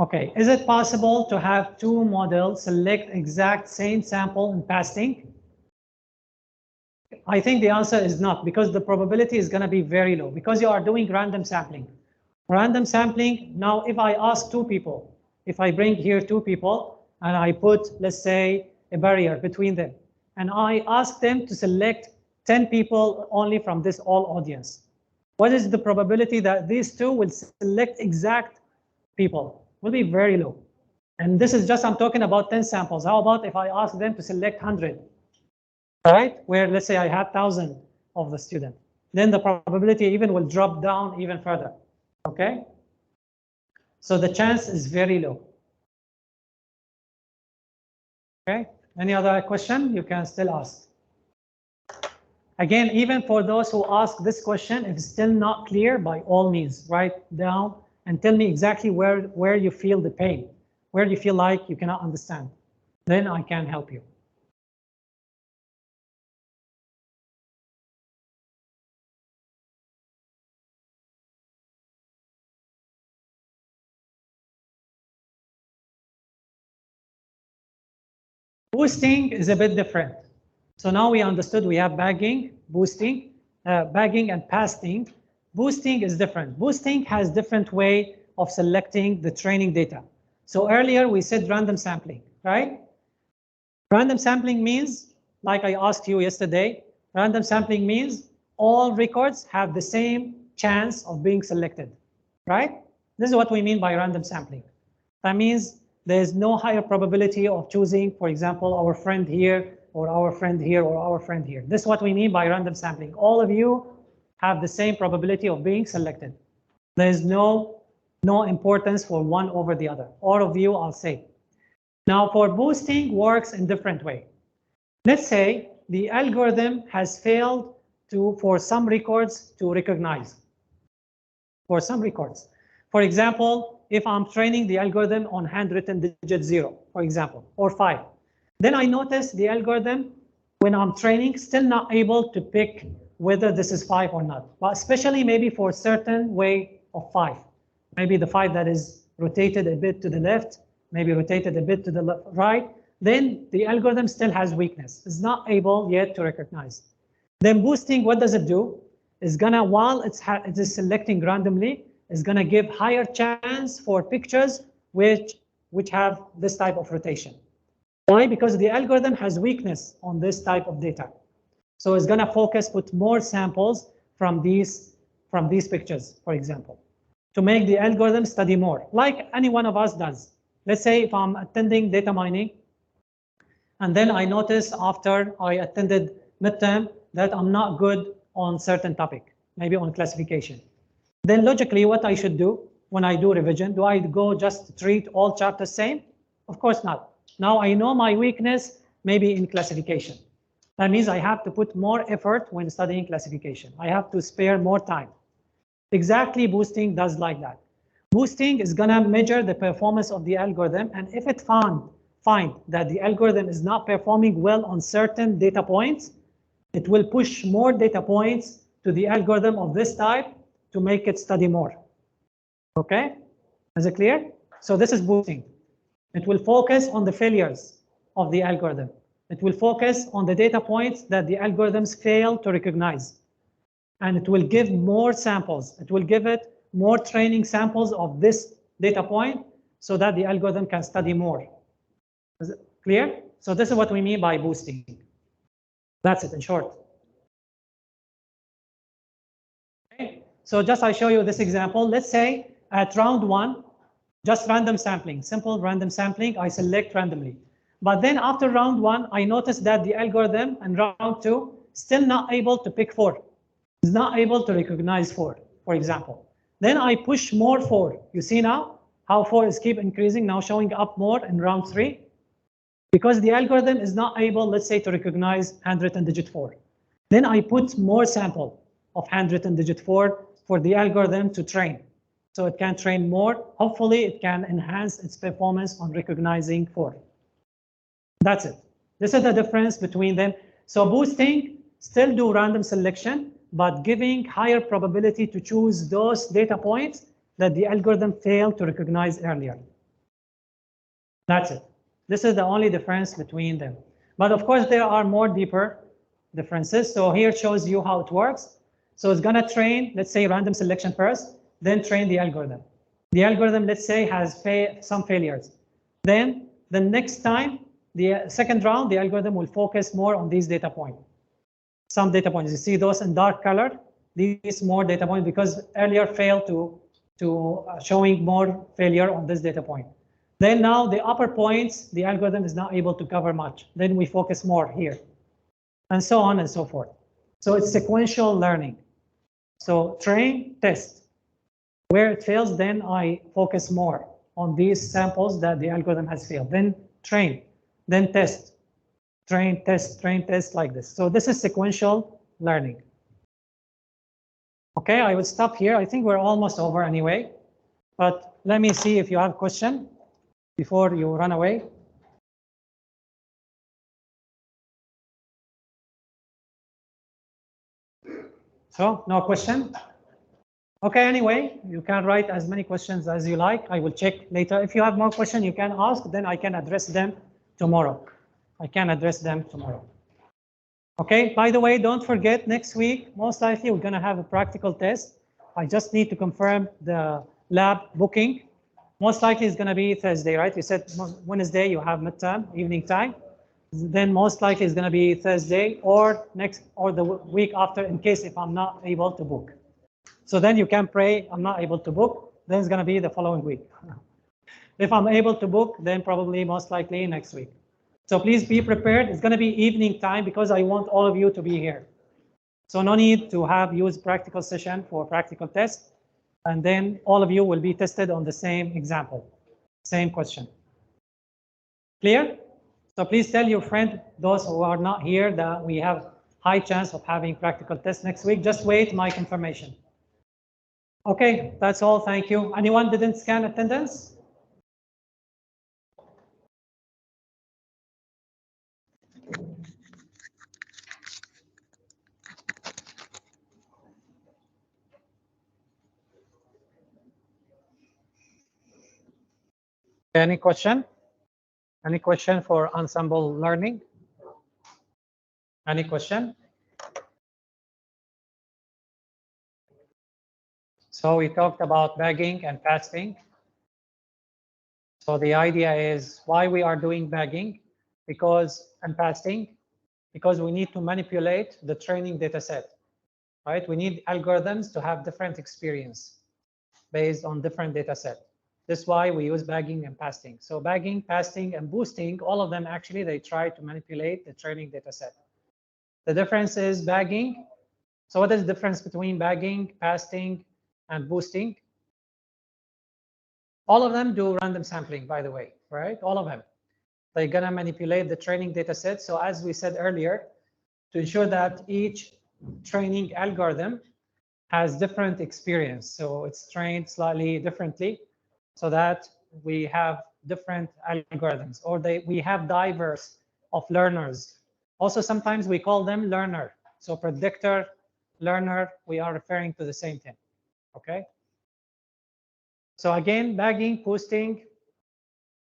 Okay, is it possible to have 2 models select exact same sample in pasting? I think the answer is not, because the probability is going to be very low, because you are doing random sampling. Random sampling, now if I ask 2 people, if I bring here 2 people and I put, let's say, a barrier between them, and I ask them to select 10 people only from this all audience. What is the probability that these two will select exact people? Will be very low. And this is just, I'm talking about 10 samples. How about if I ask them to select 100? All right, where let's say I had 1,000 of the student, then the probability even will drop down even further. Okay, so the chance is very low. Okay, any other question you can still ask. Again, even for those who ask this question, if it's still not clear, by all means, write down and tell me exactly where you feel the pain, where you feel like you cannot understand. Then I can help you. Boosting is a bit different. So now we understood we have bagging, boosting, bagging and pasting. Boosting is different. Boosting has different way of selecting the training data. So earlier we said random sampling, right? Random sampling means, like I asked you yesterday, random sampling means all records have the same chance of being selected, right? This is what we mean by random sampling. That means there's no higher probability of choosing, for example, our friend here, or our friend here, or our friend here. This is what we mean by random sampling. All of you have the same probability of being selected. There's no importance for one over the other. All of you, I'll say. Now, for boosting works in different way. Let's say the algorithm has failed for some records to recognize. For some records. For example, if I'm training the algorithm on handwritten digit 0, for example, or 5, then I notice the algorithm, when I'm training, still not able to pick whether this is 5 or not, but especially maybe for a certain way of 5. Maybe the 5 that is rotated a bit to the left, maybe rotated a bit to the right, then the algorithm still has weakness. It's not able yet to recognize. Then boosting, what does it do? It's gonna, while it is selecting randomly, is going to give higher chance for pictures which have this type of rotation. Why? Because the algorithm has weakness on this type of data. So it's going to put more samples from these pictures, for example, to make the algorithm study more, like any one of us does. Let's say if I'm attending data mining, and then I notice after I attended midterm that I'm not good on certain topic, maybe on classification. Then logically, what I should do when I do revision, do I go just treat all chapters same? Of course not. Now I know my weakness maybe in classification. That means I have to put more effort when studying classification. I have to spare more time. Exactly, boosting does like that. Boosting is gonna measure the performance of the algorithm, and if it find that the algorithm is not performing well on certain data points, it will push more data points to the algorithm of this type to make it study more. Okay, is it clear? So this is boosting. It will focus on the failures of the algorithm. It will focus on the data points that the algorithms fail to recognize. And it will give more samples. It will give it more training samples of this data point so that the algorithm can study more. Is it clear? So this is what we mean by boosting. That's it in short. Okay. So just I show you this example. Let's say at round 1, just random sampling, simple random sampling, I select randomly. But then after round 1, I notice that the algorithm in round 2 still not able to pick 4. It's not able to recognize 4, for example. Then I push more 4. You see now how 4 is keep increasing, now showing up more in round 3? Because the algorithm is not able, let's say, to recognize handwritten digit 4. Then I put more sample of handwritten digit 4 for the algorithm to train. So it can train more. Hopefully, it can enhance its performance on recognizing 4. That's it. This is the difference between them. So boosting still do random selection, but giving higher probability to choose those data points that the algorithm failed to recognize earlier. That's it. This is the only difference between them. But of course, there are more deeper differences. So here it shows you how it works. So it's going to train, let's say, random selection first, then train the algorithm. The algorithm, let's say, has some failures. Then the next time, The second round, the algorithm will focus more on these data points. Some data points, you see those in dark color, these more data points, because earlier failed to showing more failure on this data point. Then now the upper points, the algorithm is not able to cover much. Then we focus more here, and so on and so forth. So it's sequential learning. So train, test. Where it fails, then I focus more on these samples that the algorithm has failed. Then train, then test. Train, test, like this. So this is sequential learning. Okay, I will stop here. I think we're almost over anyway. But let me see if you have a question before you run away. So, no question? Okay, anyway, you can write as many questions as you like. I will check later. If you have more questions, you can ask, then I can address them tomorrow. Okay, by the way, don't forget, next week, most likely we're going to have a practical test. I just need to confirm the lab booking. Most likely it's going to be Thursday, right? You said Wednesday you have midterm, evening time. Then most likely it's going to be Thursday or the week after, in case if I'm not able to book. So then you can pray, I'm not able to book, then it's going to be the following week. If I'm able to book, then probably most likely next week. So please be prepared. It's going to be evening time because I want all of you to be here. So no need to use practical session for practical test. And then all of you will be tested on the same example, same question. Clear? So please tell your friend, those who are not here, that we have high chance of having practical test next week. Just wait my confirmation. Okay, that's all. Thank you. Anyone didn't scan attendance? Any question? Any question for Ensemble Learning? Any question? So we talked about bagging and pasting. So the idea is why we are doing bagging and pasting, because we need to manipulate the training data set, right? We need algorithms to have different experience based on different data set. That's why we use bagging and pasting. So bagging, pasting, and boosting, all of them actually, they try to manipulate the training data set. The difference is bagging. So what is the difference between bagging, pasting, and boosting? All of them do random sampling, by the way, right? All of them. They're gonna manipulate the training data set. So as we said earlier, to ensure that each training algorithm has different experience. So it's trained slightly differently so that we have different algorithms, or we have diverse of learners. Also, sometimes we call them learner. So predictor, learner, we are referring to the same thing, okay? So again, bagging, boosting,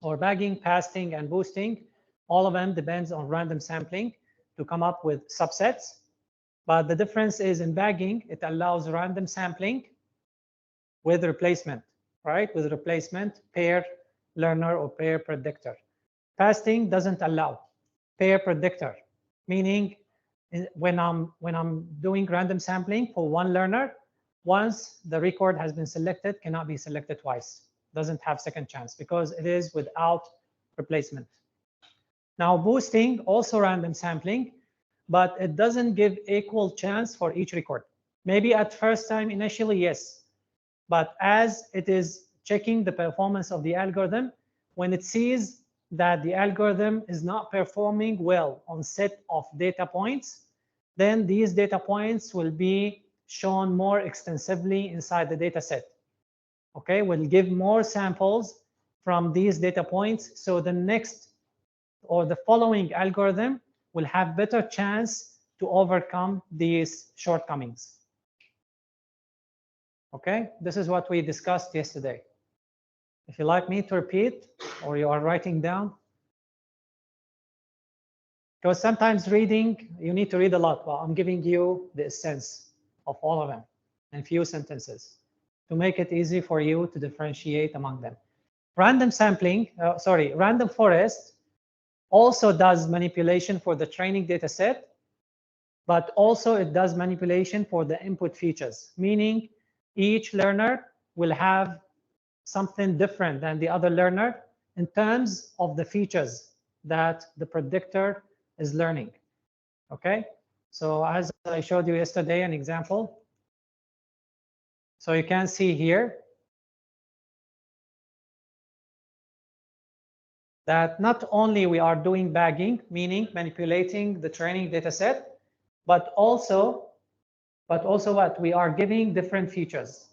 or bagging, pasting, and boosting, all of them depends on random sampling to come up with subsets. But the difference is in bagging, it allows random sampling with replacement, right? With replacement, pair learner or pair predictor. Pasting doesn't allow pair predictor, meaning when I'm doing random sampling for one learner, once the record has been selected, cannot be selected twice. Doesn't have second chance because it is without replacement. Now boosting, also random sampling, but it doesn't give equal chance for each record. Maybe at first time initially, yes, but as it is checking the performance of the algorithm, when it sees that the algorithm is not performing well on set of data points, then these data points will be shown more extensively inside the data set. Okay, we'll give more samples from these data points, so the next or the following algorithm will have better chance to overcome these shortcomings. Okay, this is what we discussed yesterday. If you like me to repeat, or you are writing down, because sometimes reading, you need to read a lot. Well, I'm giving you the essence of all of them in few sentences to make it easy for you to differentiate among them. Random sampling, random forest, also does manipulation for the training data set, but also it does manipulation for the input features, meaning each learner will have something different than the other learner in terms of the features that the predictor is learning. Okay, so as I showed you yesterday, an example. So you can see here that not only we are doing bagging, meaning manipulating the training data set, but also what? We are giving different features.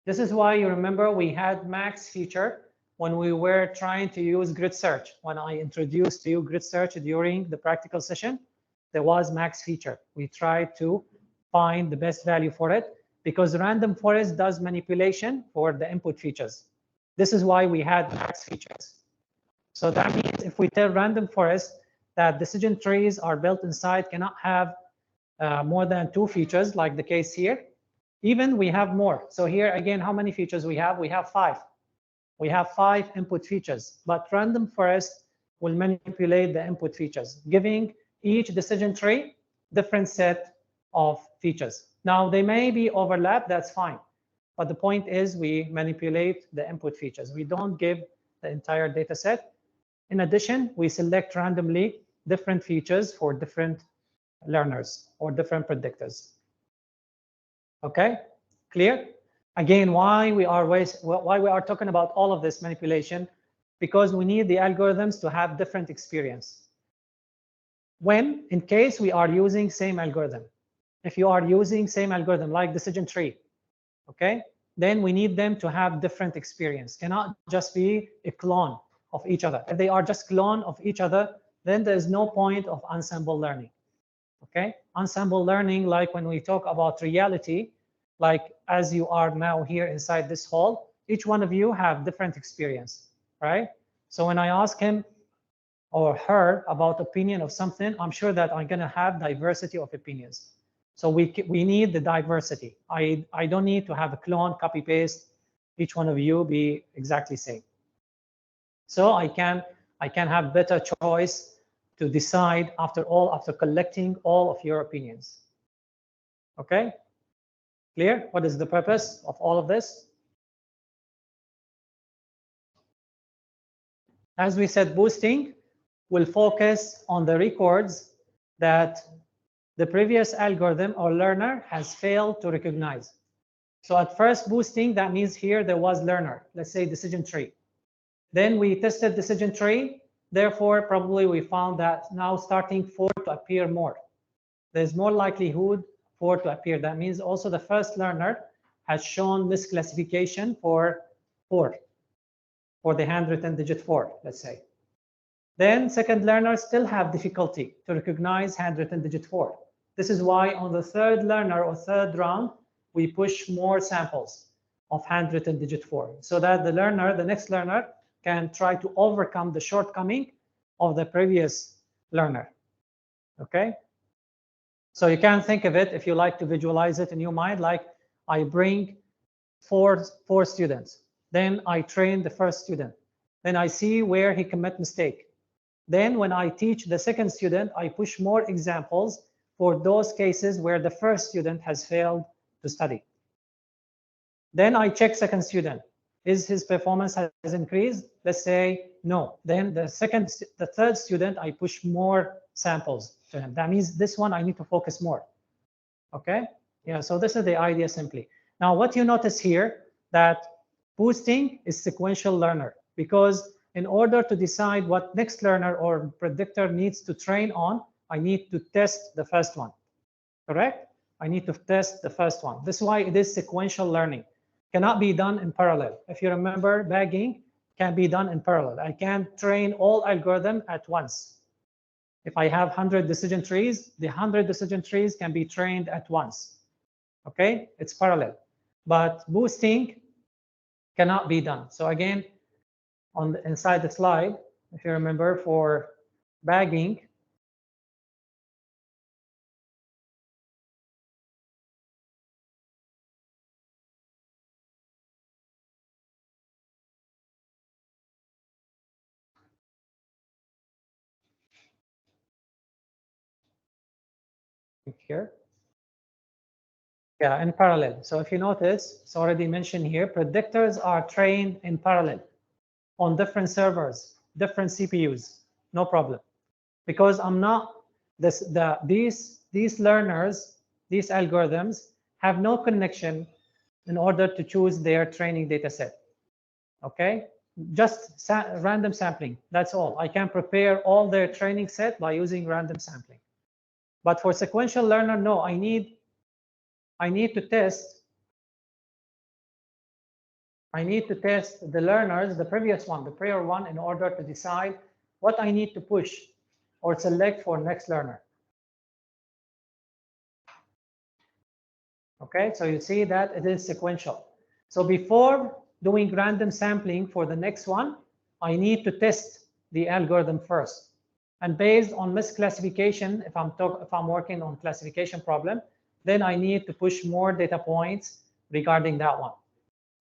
This is why you remember we had max feature when we were trying to use grid search. When I introduced to you grid search during the practical session, there was max feature. We tried to find the best value for it because random forest does manipulation for the input features. This is why we had max features. So that means if we tell random forest that decision trees are built inside cannot have more than 2 features, like the case here, even we have more. So here again, how many features we have? We have 5. We have 5 input features, but random forest will manipulate the input features, giving each decision tree different set of features. Now they may be overlap, that's fine. But the point is we manipulate the input features. We don't give the entire data set. In addition, we select randomly different features for different learners or different predictors. Okay, clear? Again, why we are talking about all of this manipulation? Because we need the algorithms to have different experience. When, in case we are using same algorithm, if you are using same algorithm like decision tree, okay, then we need them to have different experience. Cannot just be a clone of each other. If they are just clone of each other, then there is no point of ensemble learning. Okay, ensemble learning, like when we talk about reality, like as you are now here inside this hall, each one of you have different experience, right? So when I ask him or her about opinion of something, I'm sure that I'm going to have diversity of opinions. So we need the diversity. I don't need to have a clone, copy paste, each one of you be exactly same. So I can have better choice to decide after collecting all of your opinions. Okay? Clear? What is the purpose of all of this? As we said, boosting will focus on the records that the previous algorithm or learner has failed to recognize. So at first boosting, that means here there was learner, let's say decision tree. Then we tested decision tree. Therefore, probably we found that now starting 4 to appear more. There's more likelihood for to appear. That means also the first learner has shown misclassification for 4, for the handwritten digit 4, let's say. Then second learner still have difficulty to recognize handwritten digit 4. This is why on the third learner or third round, we push more samples of handwritten digit 4 so that the learner, the next learner, can try to overcome the shortcoming of the previous learner. Okay? So you can think of it, if you like to visualize it in your mind, like I bring four students. Then I train the first student. Then I see where he commit mistake. Then when I teach the second student, I push more examples for those cases where the first student has failed to study. Then I check second student. Is his performance has increased? Let's say no. Then the third student, I push more samples to him. That means this one I need to focus more. Okay? Yeah, so this is the idea simply. Now what you notice here that boosting is sequential learner because in order to decide what next learner or predictor needs to train on, I need to test the first one. Correct? I need to test the first one. This is why it is sequential learning. Cannot be done in parallel. If you remember, bagging can be done in parallel. I can't train all algorithm at once. If I have 100 decision trees, the 100 decision trees can be trained at once. Okay, it's parallel. But boosting cannot be done. So again, inside the slide, if you remember, for bagging, here. Yeah, in parallel. So if you notice, it's already mentioned here, predictors are trained in parallel on different servers, different CPUs, no problem. Because I'm not these learners, these algorithms have no connection in order to choose their training data set. Okay, just random sampling. That's all. I can prepare all their training set by using random sampling. But for sequential learner, no, I need to test. I need to test the learners, the previous one, the prior one, in order to decide what I need to push or select for next learner. Okay, so you see that it is sequential. So before doing random sampling for the next one, I need to test the algorithm first. And based on misclassification, if I'm working on classification problem, then I need to push more data points regarding that one.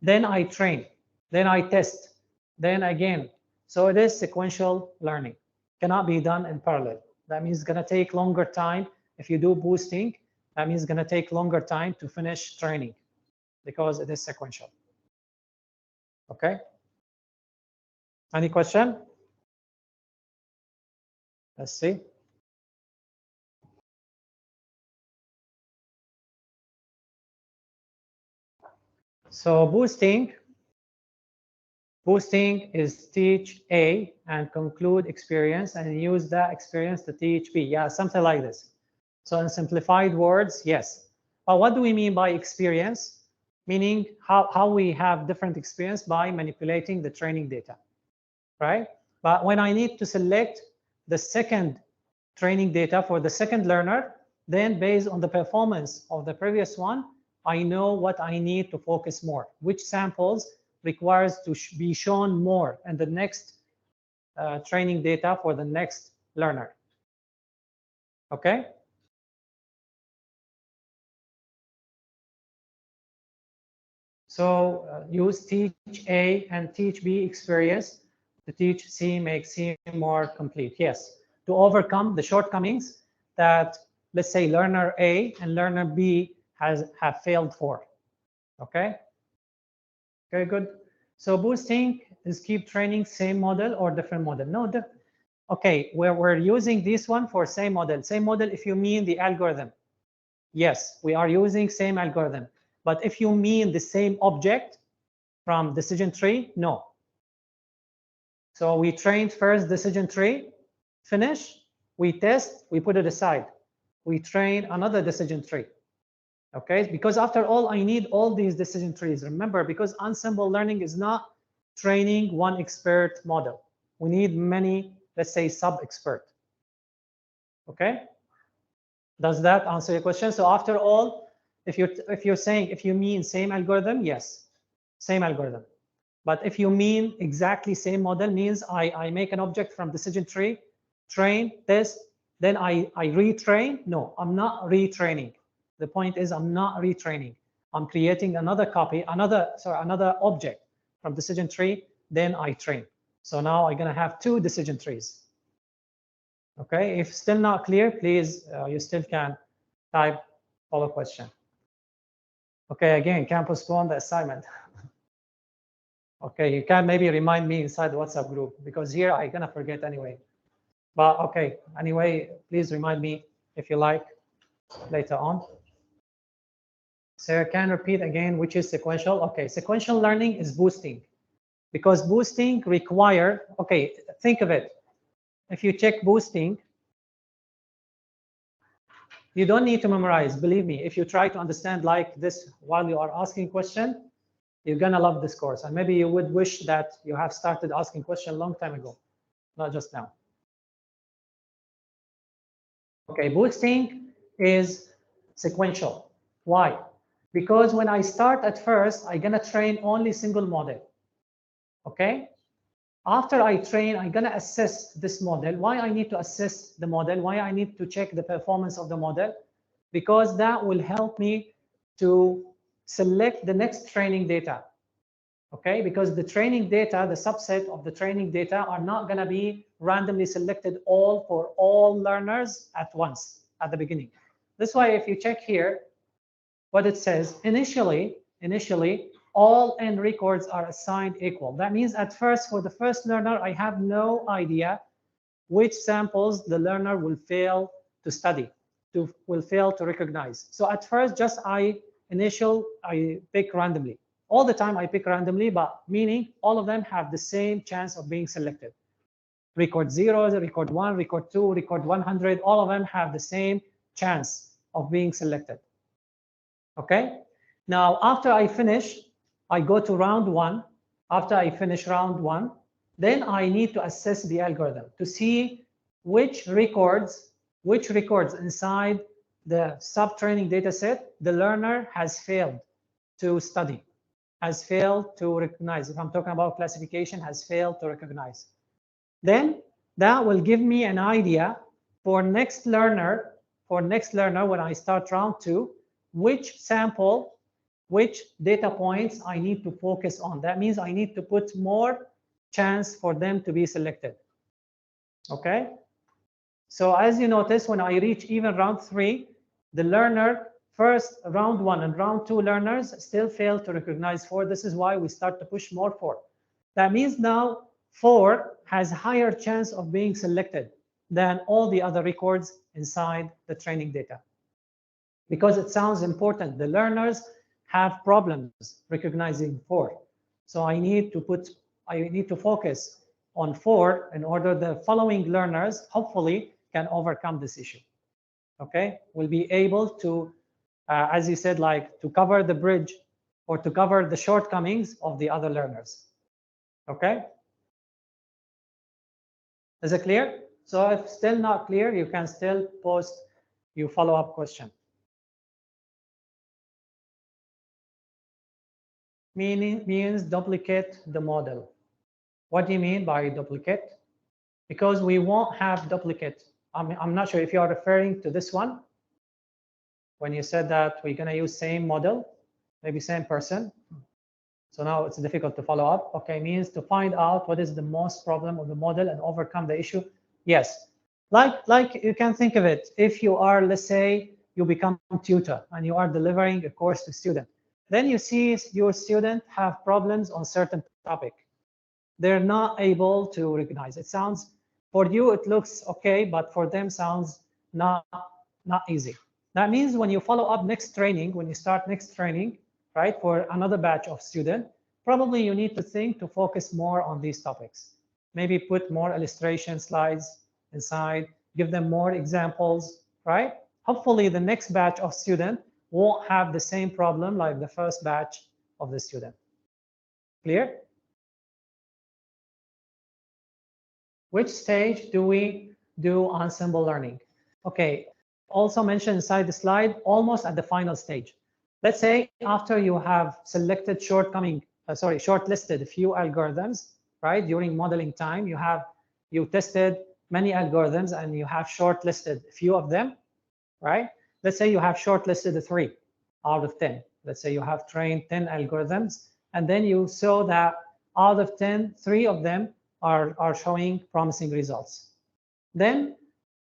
Then I train, then I test, then again. So it is sequential learning. Cannot be done in parallel. That means it's going to take longer time. If you do boosting, that means it's going to take longer time to finish training because it is sequential. Okay. Any question? Let's see. So boosting is teach A and conclude experience and use that experience to teach B. Yeah, something like this. So in simplified words, yes. But what do we mean by experience? Meaning how we have different experience by manipulating the training data, right? But when I need to select the second training data for the second learner, then based on the performance of the previous one, I know what I need to focus more, which samples requires to be shown more in the next training data for the next learner. Okay? So use teach A and teach B experience to teach C, make C more complete. Yes, to overcome the shortcomings that, let's say, learner A and learner B have failed for. Okay? Very good. So boosting is keep training same model or different model? No, okay, we're using this one for same model. Same model if you mean the algorithm. Yes, we are using same algorithm. But if you mean the same object from decision tree, no. So we trained first decision tree, finish, we test, we put it aside. We train another decision tree. Okay, because after all, I need all these decision trees. Remember, because ensemble learning is not training one expert model. We need many, let's say, sub-expert. Okay, does that answer your question? So after all, if you're saying, if you mean same algorithm, yes, same algorithm. But if you mean exactly same model, means I make an object from decision tree, train, test, then I retrain. No, I'm not retraining. The point is I'm not retraining. I'm creating another copy, another object from decision tree, then I train. So now I'm going to have two decision trees. Okay, if still not clear, please, you still can type follow question. Okay, again, can postpone the assignment. Okay, you can maybe remind me inside the WhatsApp group because here I'm gonna forget anyway. But okay, anyway, please remind me if you like later on. Sarah can repeat again, which is sequential. Okay, sequential learning is boosting because boosting require, okay, think of it. If you check boosting, you don't need to memorize, believe me. If you try to understand like this while you are asking question, you're gonna love this course. And maybe you would wish that you have started asking question a long time ago, not just now. Okay, boosting is sequential. Why? Because when I start at first, I'm gonna train only single model. Okay? After I train, I'm gonna assess this model. Why I need to assess the model? Why I need to check the performance of the model? Because that will help me to select the next training data. Okay, because the training data, the subset of the training data are not going to be randomly selected all for all learners at once at the beginning. That's why if you check here, what it says, initially, all n records are assigned equal. That means at first, for the first learner, I have no idea which samples the learner will fail to study, will fail to recognize. So at first, just I pick randomly. All the time I pick randomly, but meaning all of them have the same chance of being selected. Record 0, record 1, record 2, record 100, all of them have the same chance of being selected. Okay? Now, after I finish, I go to round 1. After I finish round 1, then I need to assess the algorithm to see which records inside the sub-training data set the learner has failed to study, has failed to recognize. If I'm talking about classification, has failed to recognize. Then that will give me an idea for next learner, when I start round 2, which sample, which data points I need to focus on. That means I need to put more chance for them to be selected. Okay? So as you notice, when I reach even round 3, the learner, first round 1 and round 2 learners still fail to recognize 4. This is why we start to push more 4. That means now 4 has higher chance of being selected than all the other records inside the training data. Because it sounds important, the learners have problems recognizing 4. So I need to focus on 4 in order the following learners hopefully can overcome this issue. Okay, we'll be able to, as you said, like to cover the bridge or to cover the shortcomings of the other learners. Okay, is it clear? So if still not clear, you can still post your follow-up question. Means duplicate the model. What do you mean by duplicate? Because we won't have duplicate. I'm not sure if you are referring to this one. When you said that we're going to use same model, maybe same person. So now it's difficult to follow up. Okay, means to find out what is the most problem of the model and overcome the issue. Yes, like you can think of it. If you are, let's say, you become a tutor and you are delivering a course to student, then you see your student have problems on certain topic. They're not able to recognize. It sounds, for you, it looks okay, but for them sounds not easy. That means when you follow up next training, when you start next training, right, for another batch of student, probably you need to think to focus more on these topics. Maybe put more illustration slides inside, give them more examples, right? Hopefully the next batch of student won't have the same problem like the first batch of the student. Clear? Which stage do we do ensemble learning? Okay, also mentioned inside the slide, almost at the final stage. Let's say after you have selected shortlisted a few algorithms, right? During modeling time, you tested many algorithms and you have shortlisted a few of them, right? Let's say you have shortlisted 3 out of 10. Let's say you have trained 10 algorithms, and then you saw that out of 10, 3 of them are showing promising results. Then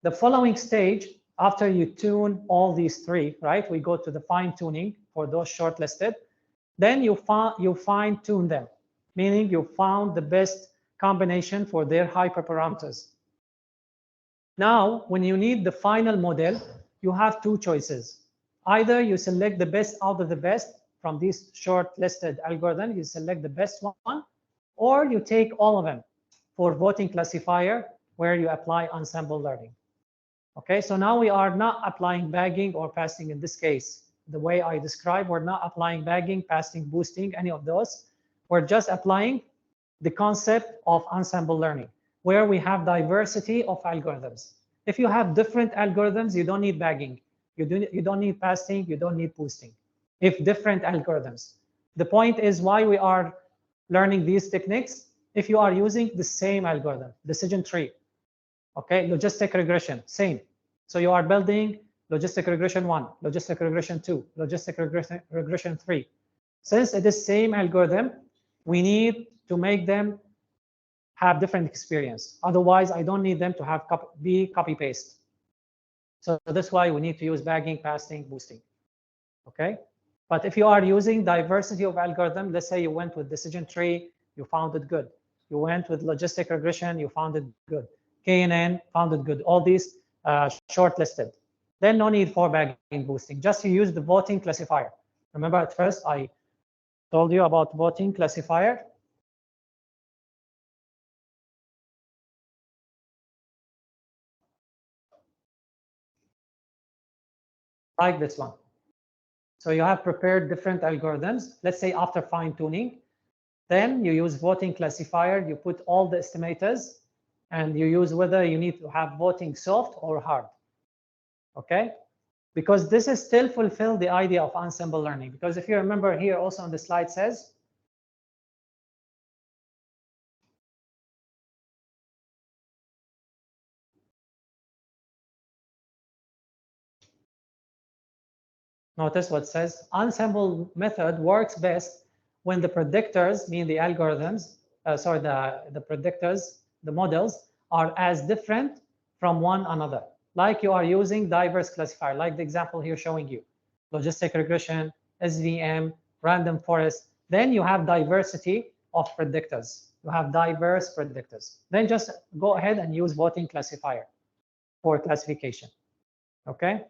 the following stage, after you tune all these 3, right? We go to the fine tuning for those shortlisted. Then you fine tune them, meaning you found the best combination for their hyperparameters. Now, when you need the final model, you have 2 choices. Either you select the best out of the best from these shortlisted algorithm, you select the best one, or you take all of them for voting classifier where you apply ensemble learning. Okay, so now we are not applying bagging or passing in this case. The way I describe, we're not applying bagging, passing, boosting, any of those. We're just applying the concept of ensemble learning, where we have diversity of algorithms. If you have different algorithms, you don't need bagging. You don't need passing, you don't need boosting. If different algorithms. The point is why we are learning these techniques. If you are using the same algorithm, decision tree, okay, logistic regression, same. So you are building logistic regression 1, logistic regression 2, logistic regression 3. Since it is same algorithm, we need to make them have different experience. Otherwise, I don't need them to have be copy paste. So that's why we need to use bagging, passing, boosting. Okay. But if you are using diversity of algorithm, let's say you went with decision tree, you found it good. You went with logistic regression, you found it good. KNN, found it good. All these shortlisted. Then no need for bagging boosting. Just you use the voting classifier. Remember at first I told you about voting classifier? Like this one. So you have prepared different algorithms, let's say after fine tuning, then you use voting classifier, you put all the estimators, and you use whether you need to have voting soft or hard, okay? Because this is still fulfill the idea of ensemble learning. Because if you remember here also on the slide says, notice what it says, ensemble method works best when the predictors, mean the algorithms, the predictors, the models, are as different from one another. Like you are using diverse classifier, like the example here showing you. Logistic regression, SVM, random forest. Then you have diversity of predictors. You have diverse predictors. Then just go ahead and use voting classifier for classification, okay?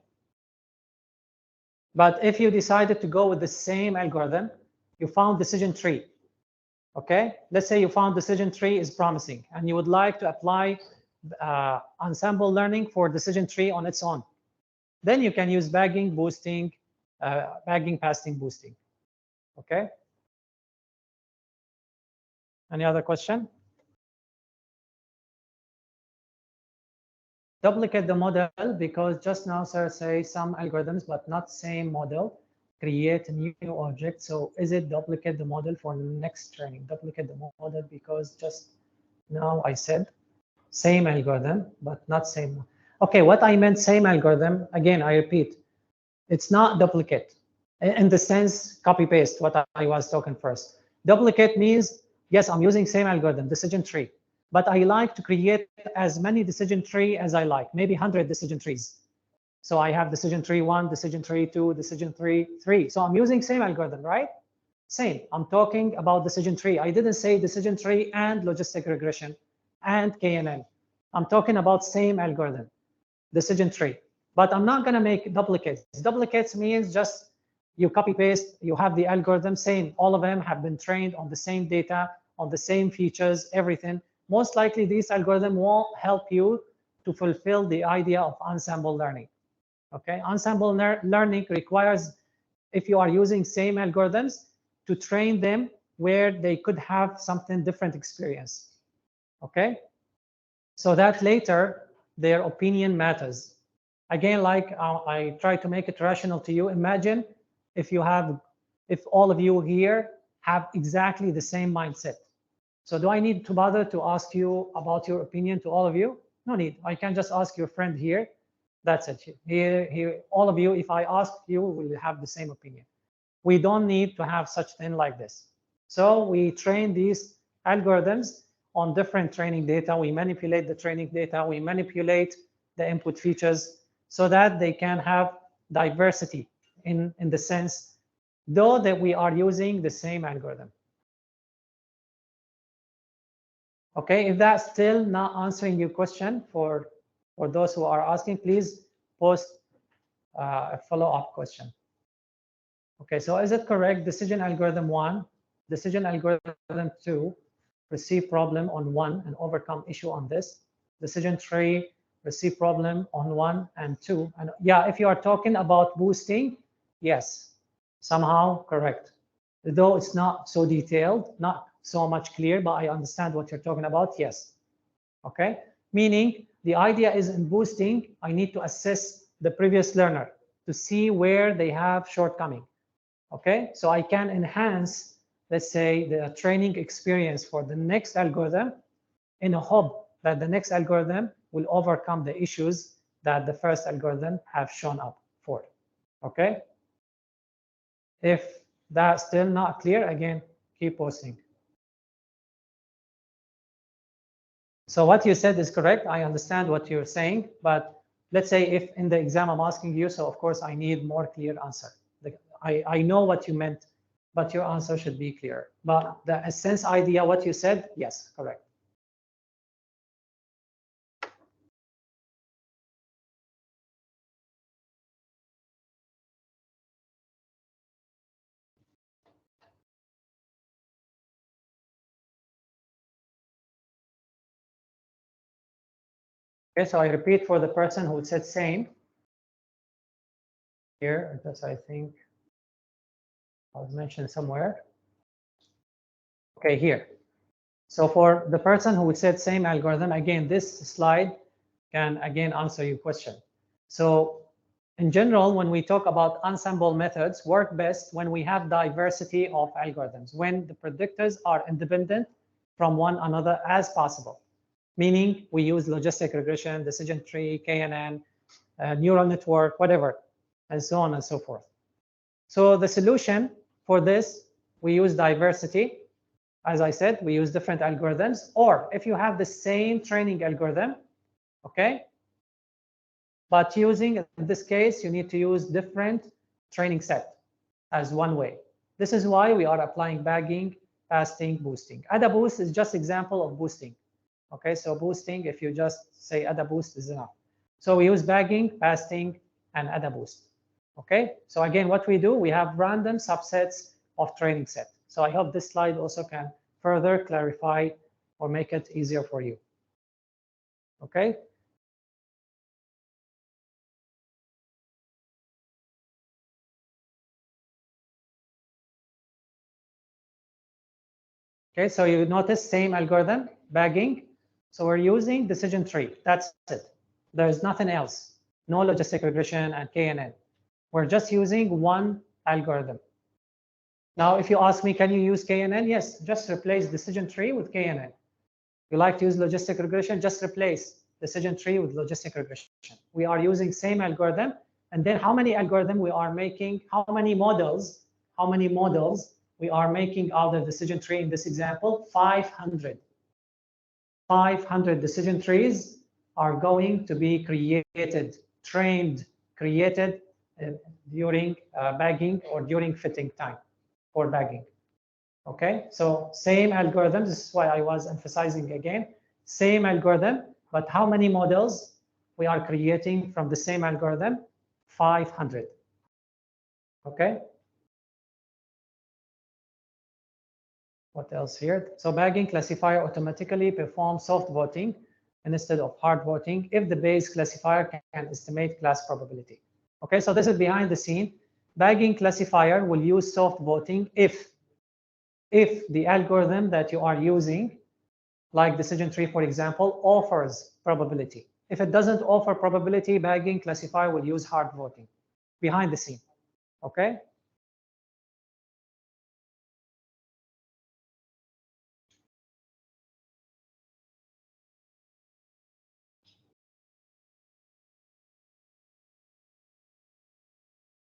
But if you decided to go with the same algorithm, you found decision tree, okay? Let's say you found decision tree is promising and you would like to apply ensemble learning for decision tree on its own. Then you can use bagging, boosting, bagging, passing, boosting, okay? Any other question? Duplicate the model because just now sir say some algorithms but not same model create a new object. So is it duplicate the model for next training? Duplicate the model because just now I said same algorithm but not same. Okay, what I meant same algorithm, again I repeat, it's not duplicate in the sense copy paste what I was talking first. Duplicate means yes, I'm using same algorithm, decision tree, but I like to create as many decision tree as I like, maybe 100 decision trees. So I have decision tree 1, decision tree 2, decision tree 3. So I'm using same algorithm, right? Same. I'm talking about decision tree. I didn't say decision tree and logistic regression and KNN. I'm talking about same algorithm, decision tree. But I'm not going to make duplicates. Duplicates means just you copy paste, you have the algorithm, same. All of them have been trained on the same data, on the same features, everything. Most likely, this algorithm won't help you to fulfill the idea of ensemble learning. Okay, ensemble learning requires, if you are using same algorithms, to train them where they could have something different experience. Okay, so that later their opinion matters. Again, like I try to make it rational to you. Imagine if all of you here have exactly the same mindset. So do I need to bother to ask you about your opinion to all of you? No need. I can just ask your friend here. That's it. Here, all of you, if I ask you, will have the same opinion. We don't need to have such thing like this. So we train these algorithms on different training data. We manipulate the training data. We manipulate the input features so that they can have diversity in the sense, though that we are using the same algorithm. Okay, if that's still not answering your question for those who are asking, please post a follow-up question. Okay, so is it correct? Decision algorithm 1, decision algorithm 2, receive problem on 1 and overcome issue on this. Decision 3, receive problem on 1 and 2. And yeah, if you are talking about boosting, yes, somehow correct. Though it's not so detailed, not so much clear, but I understand what you're talking about, yes. Okay, meaning the idea is in boosting, I need to assess the previous learner to see where they have shortcoming. Okay, so I can enhance, let's say, the training experience for the next algorithm in a hope that the next algorithm will overcome the issues that the first algorithm have shown up for. Okay, if that's still not clear, again, keep posting. So what you said is correct. I understand what you're saying, but let's say if in the exam I'm asking you, so of course I need more clear answer. I know what you meant, but your answer should be clear. But the essence idea, what you said, yes, correct. Okay, so I repeat for the person who said same. Here, because I think I was mentioned somewhere. Okay, here. So for the person who said same algorithm, again, this slide can again answer your question. So in general, when we talk about ensemble methods, work best when we have diversity of algorithms, when the predictors are independent from one another as possible. Meaning we use logistic regression, decision tree, KNN, neural network, whatever, and so on and so forth. So the solution for this, we use diversity. As I said, we use different algorithms, or if you have the same training algorithm, okay, but using, in this case, you need to use different training set as one way. This is why we are applying bagging, fasting, boosting. Add a boost is just example of boosting. Okay, so boosting, if you just say add a boost is enough. So we use bagging, fasting, and add a boost. Okay, so again, what we do, we have random subsets of training set. So I hope this slide also can further clarify or make it easier for you. Okay. Okay, so you notice same algorithm, bagging. So we're using decision tree. That's it. There's nothing else. No logistic regression and KNN. We're just using one algorithm. Now, if you ask me, can you use KNN? Yes, just replace decision tree with KNN. You like to use logistic regression, just replace decision tree with logistic regression. We are using same algorithm. And then how many algorithm we are making, how many models we are making out of decision tree in this example? 500. 500 decision trees are going to be created during bagging or during fitting time for bagging. Okay, so same algorithm. This is why I was emphasizing again, same algorithm, but how many models we are creating from the same algorithm? 500. Okay. What else here? So bagging classifier automatically performs soft voting instead of hard voting if the base classifier can estimate class probability. Okay, so this is behind the scene. Bagging classifier will use soft voting if the algorithm that you are using, like decision tree, for example, offers probability. If it doesn't offer probability, bagging classifier will use hard voting behind the scene. Okay.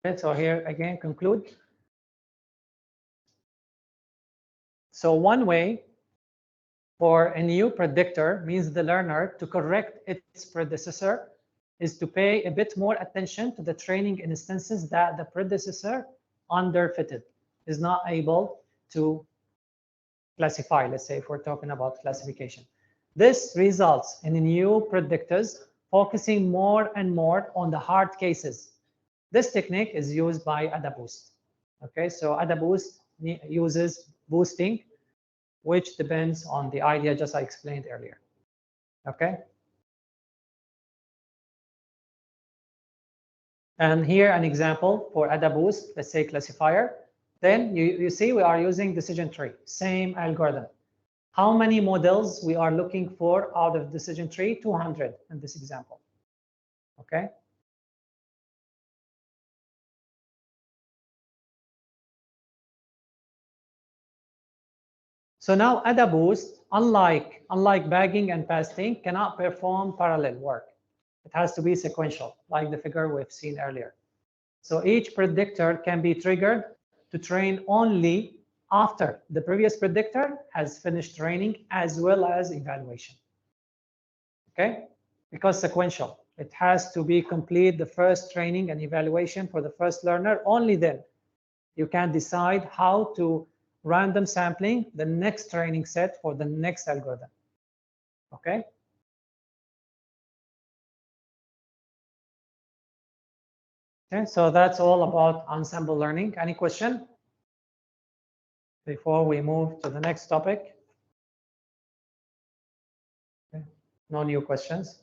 Okay, so here again, conclude. So one way for a new predictor means the learner to correct its predecessor is to pay a bit more attention to the training instances that the predecessor underfitted, is not able to classify, let's say if we're talking about classification. This results in new predictors focusing more and more on the hard cases. This technique is used by AdaBoost. Okay, so AdaBoost uses boosting, which depends on the idea just I explained earlier. Okay. And here an example for AdaBoost, let's say classifier. Then you see we are using decision tree, same algorithm. How many models we are looking for out of decision tree? 200 in this example. Okay. So now AdaBoost, unlike bagging and fasting, cannot perform parallel work. It has to be sequential, like the figure we've seen earlier. So each predictor can be triggered to train only after the previous predictor has finished training as well as evaluation. Okay, because sequential. It has to be complete the first training and evaluation for the first learner. Only then you can decide how to random sampling the next training set for the next algorithm. Okay. Okay, so that's all about ensemble learning. Any question before we move to the next topic? Okay. No new questions.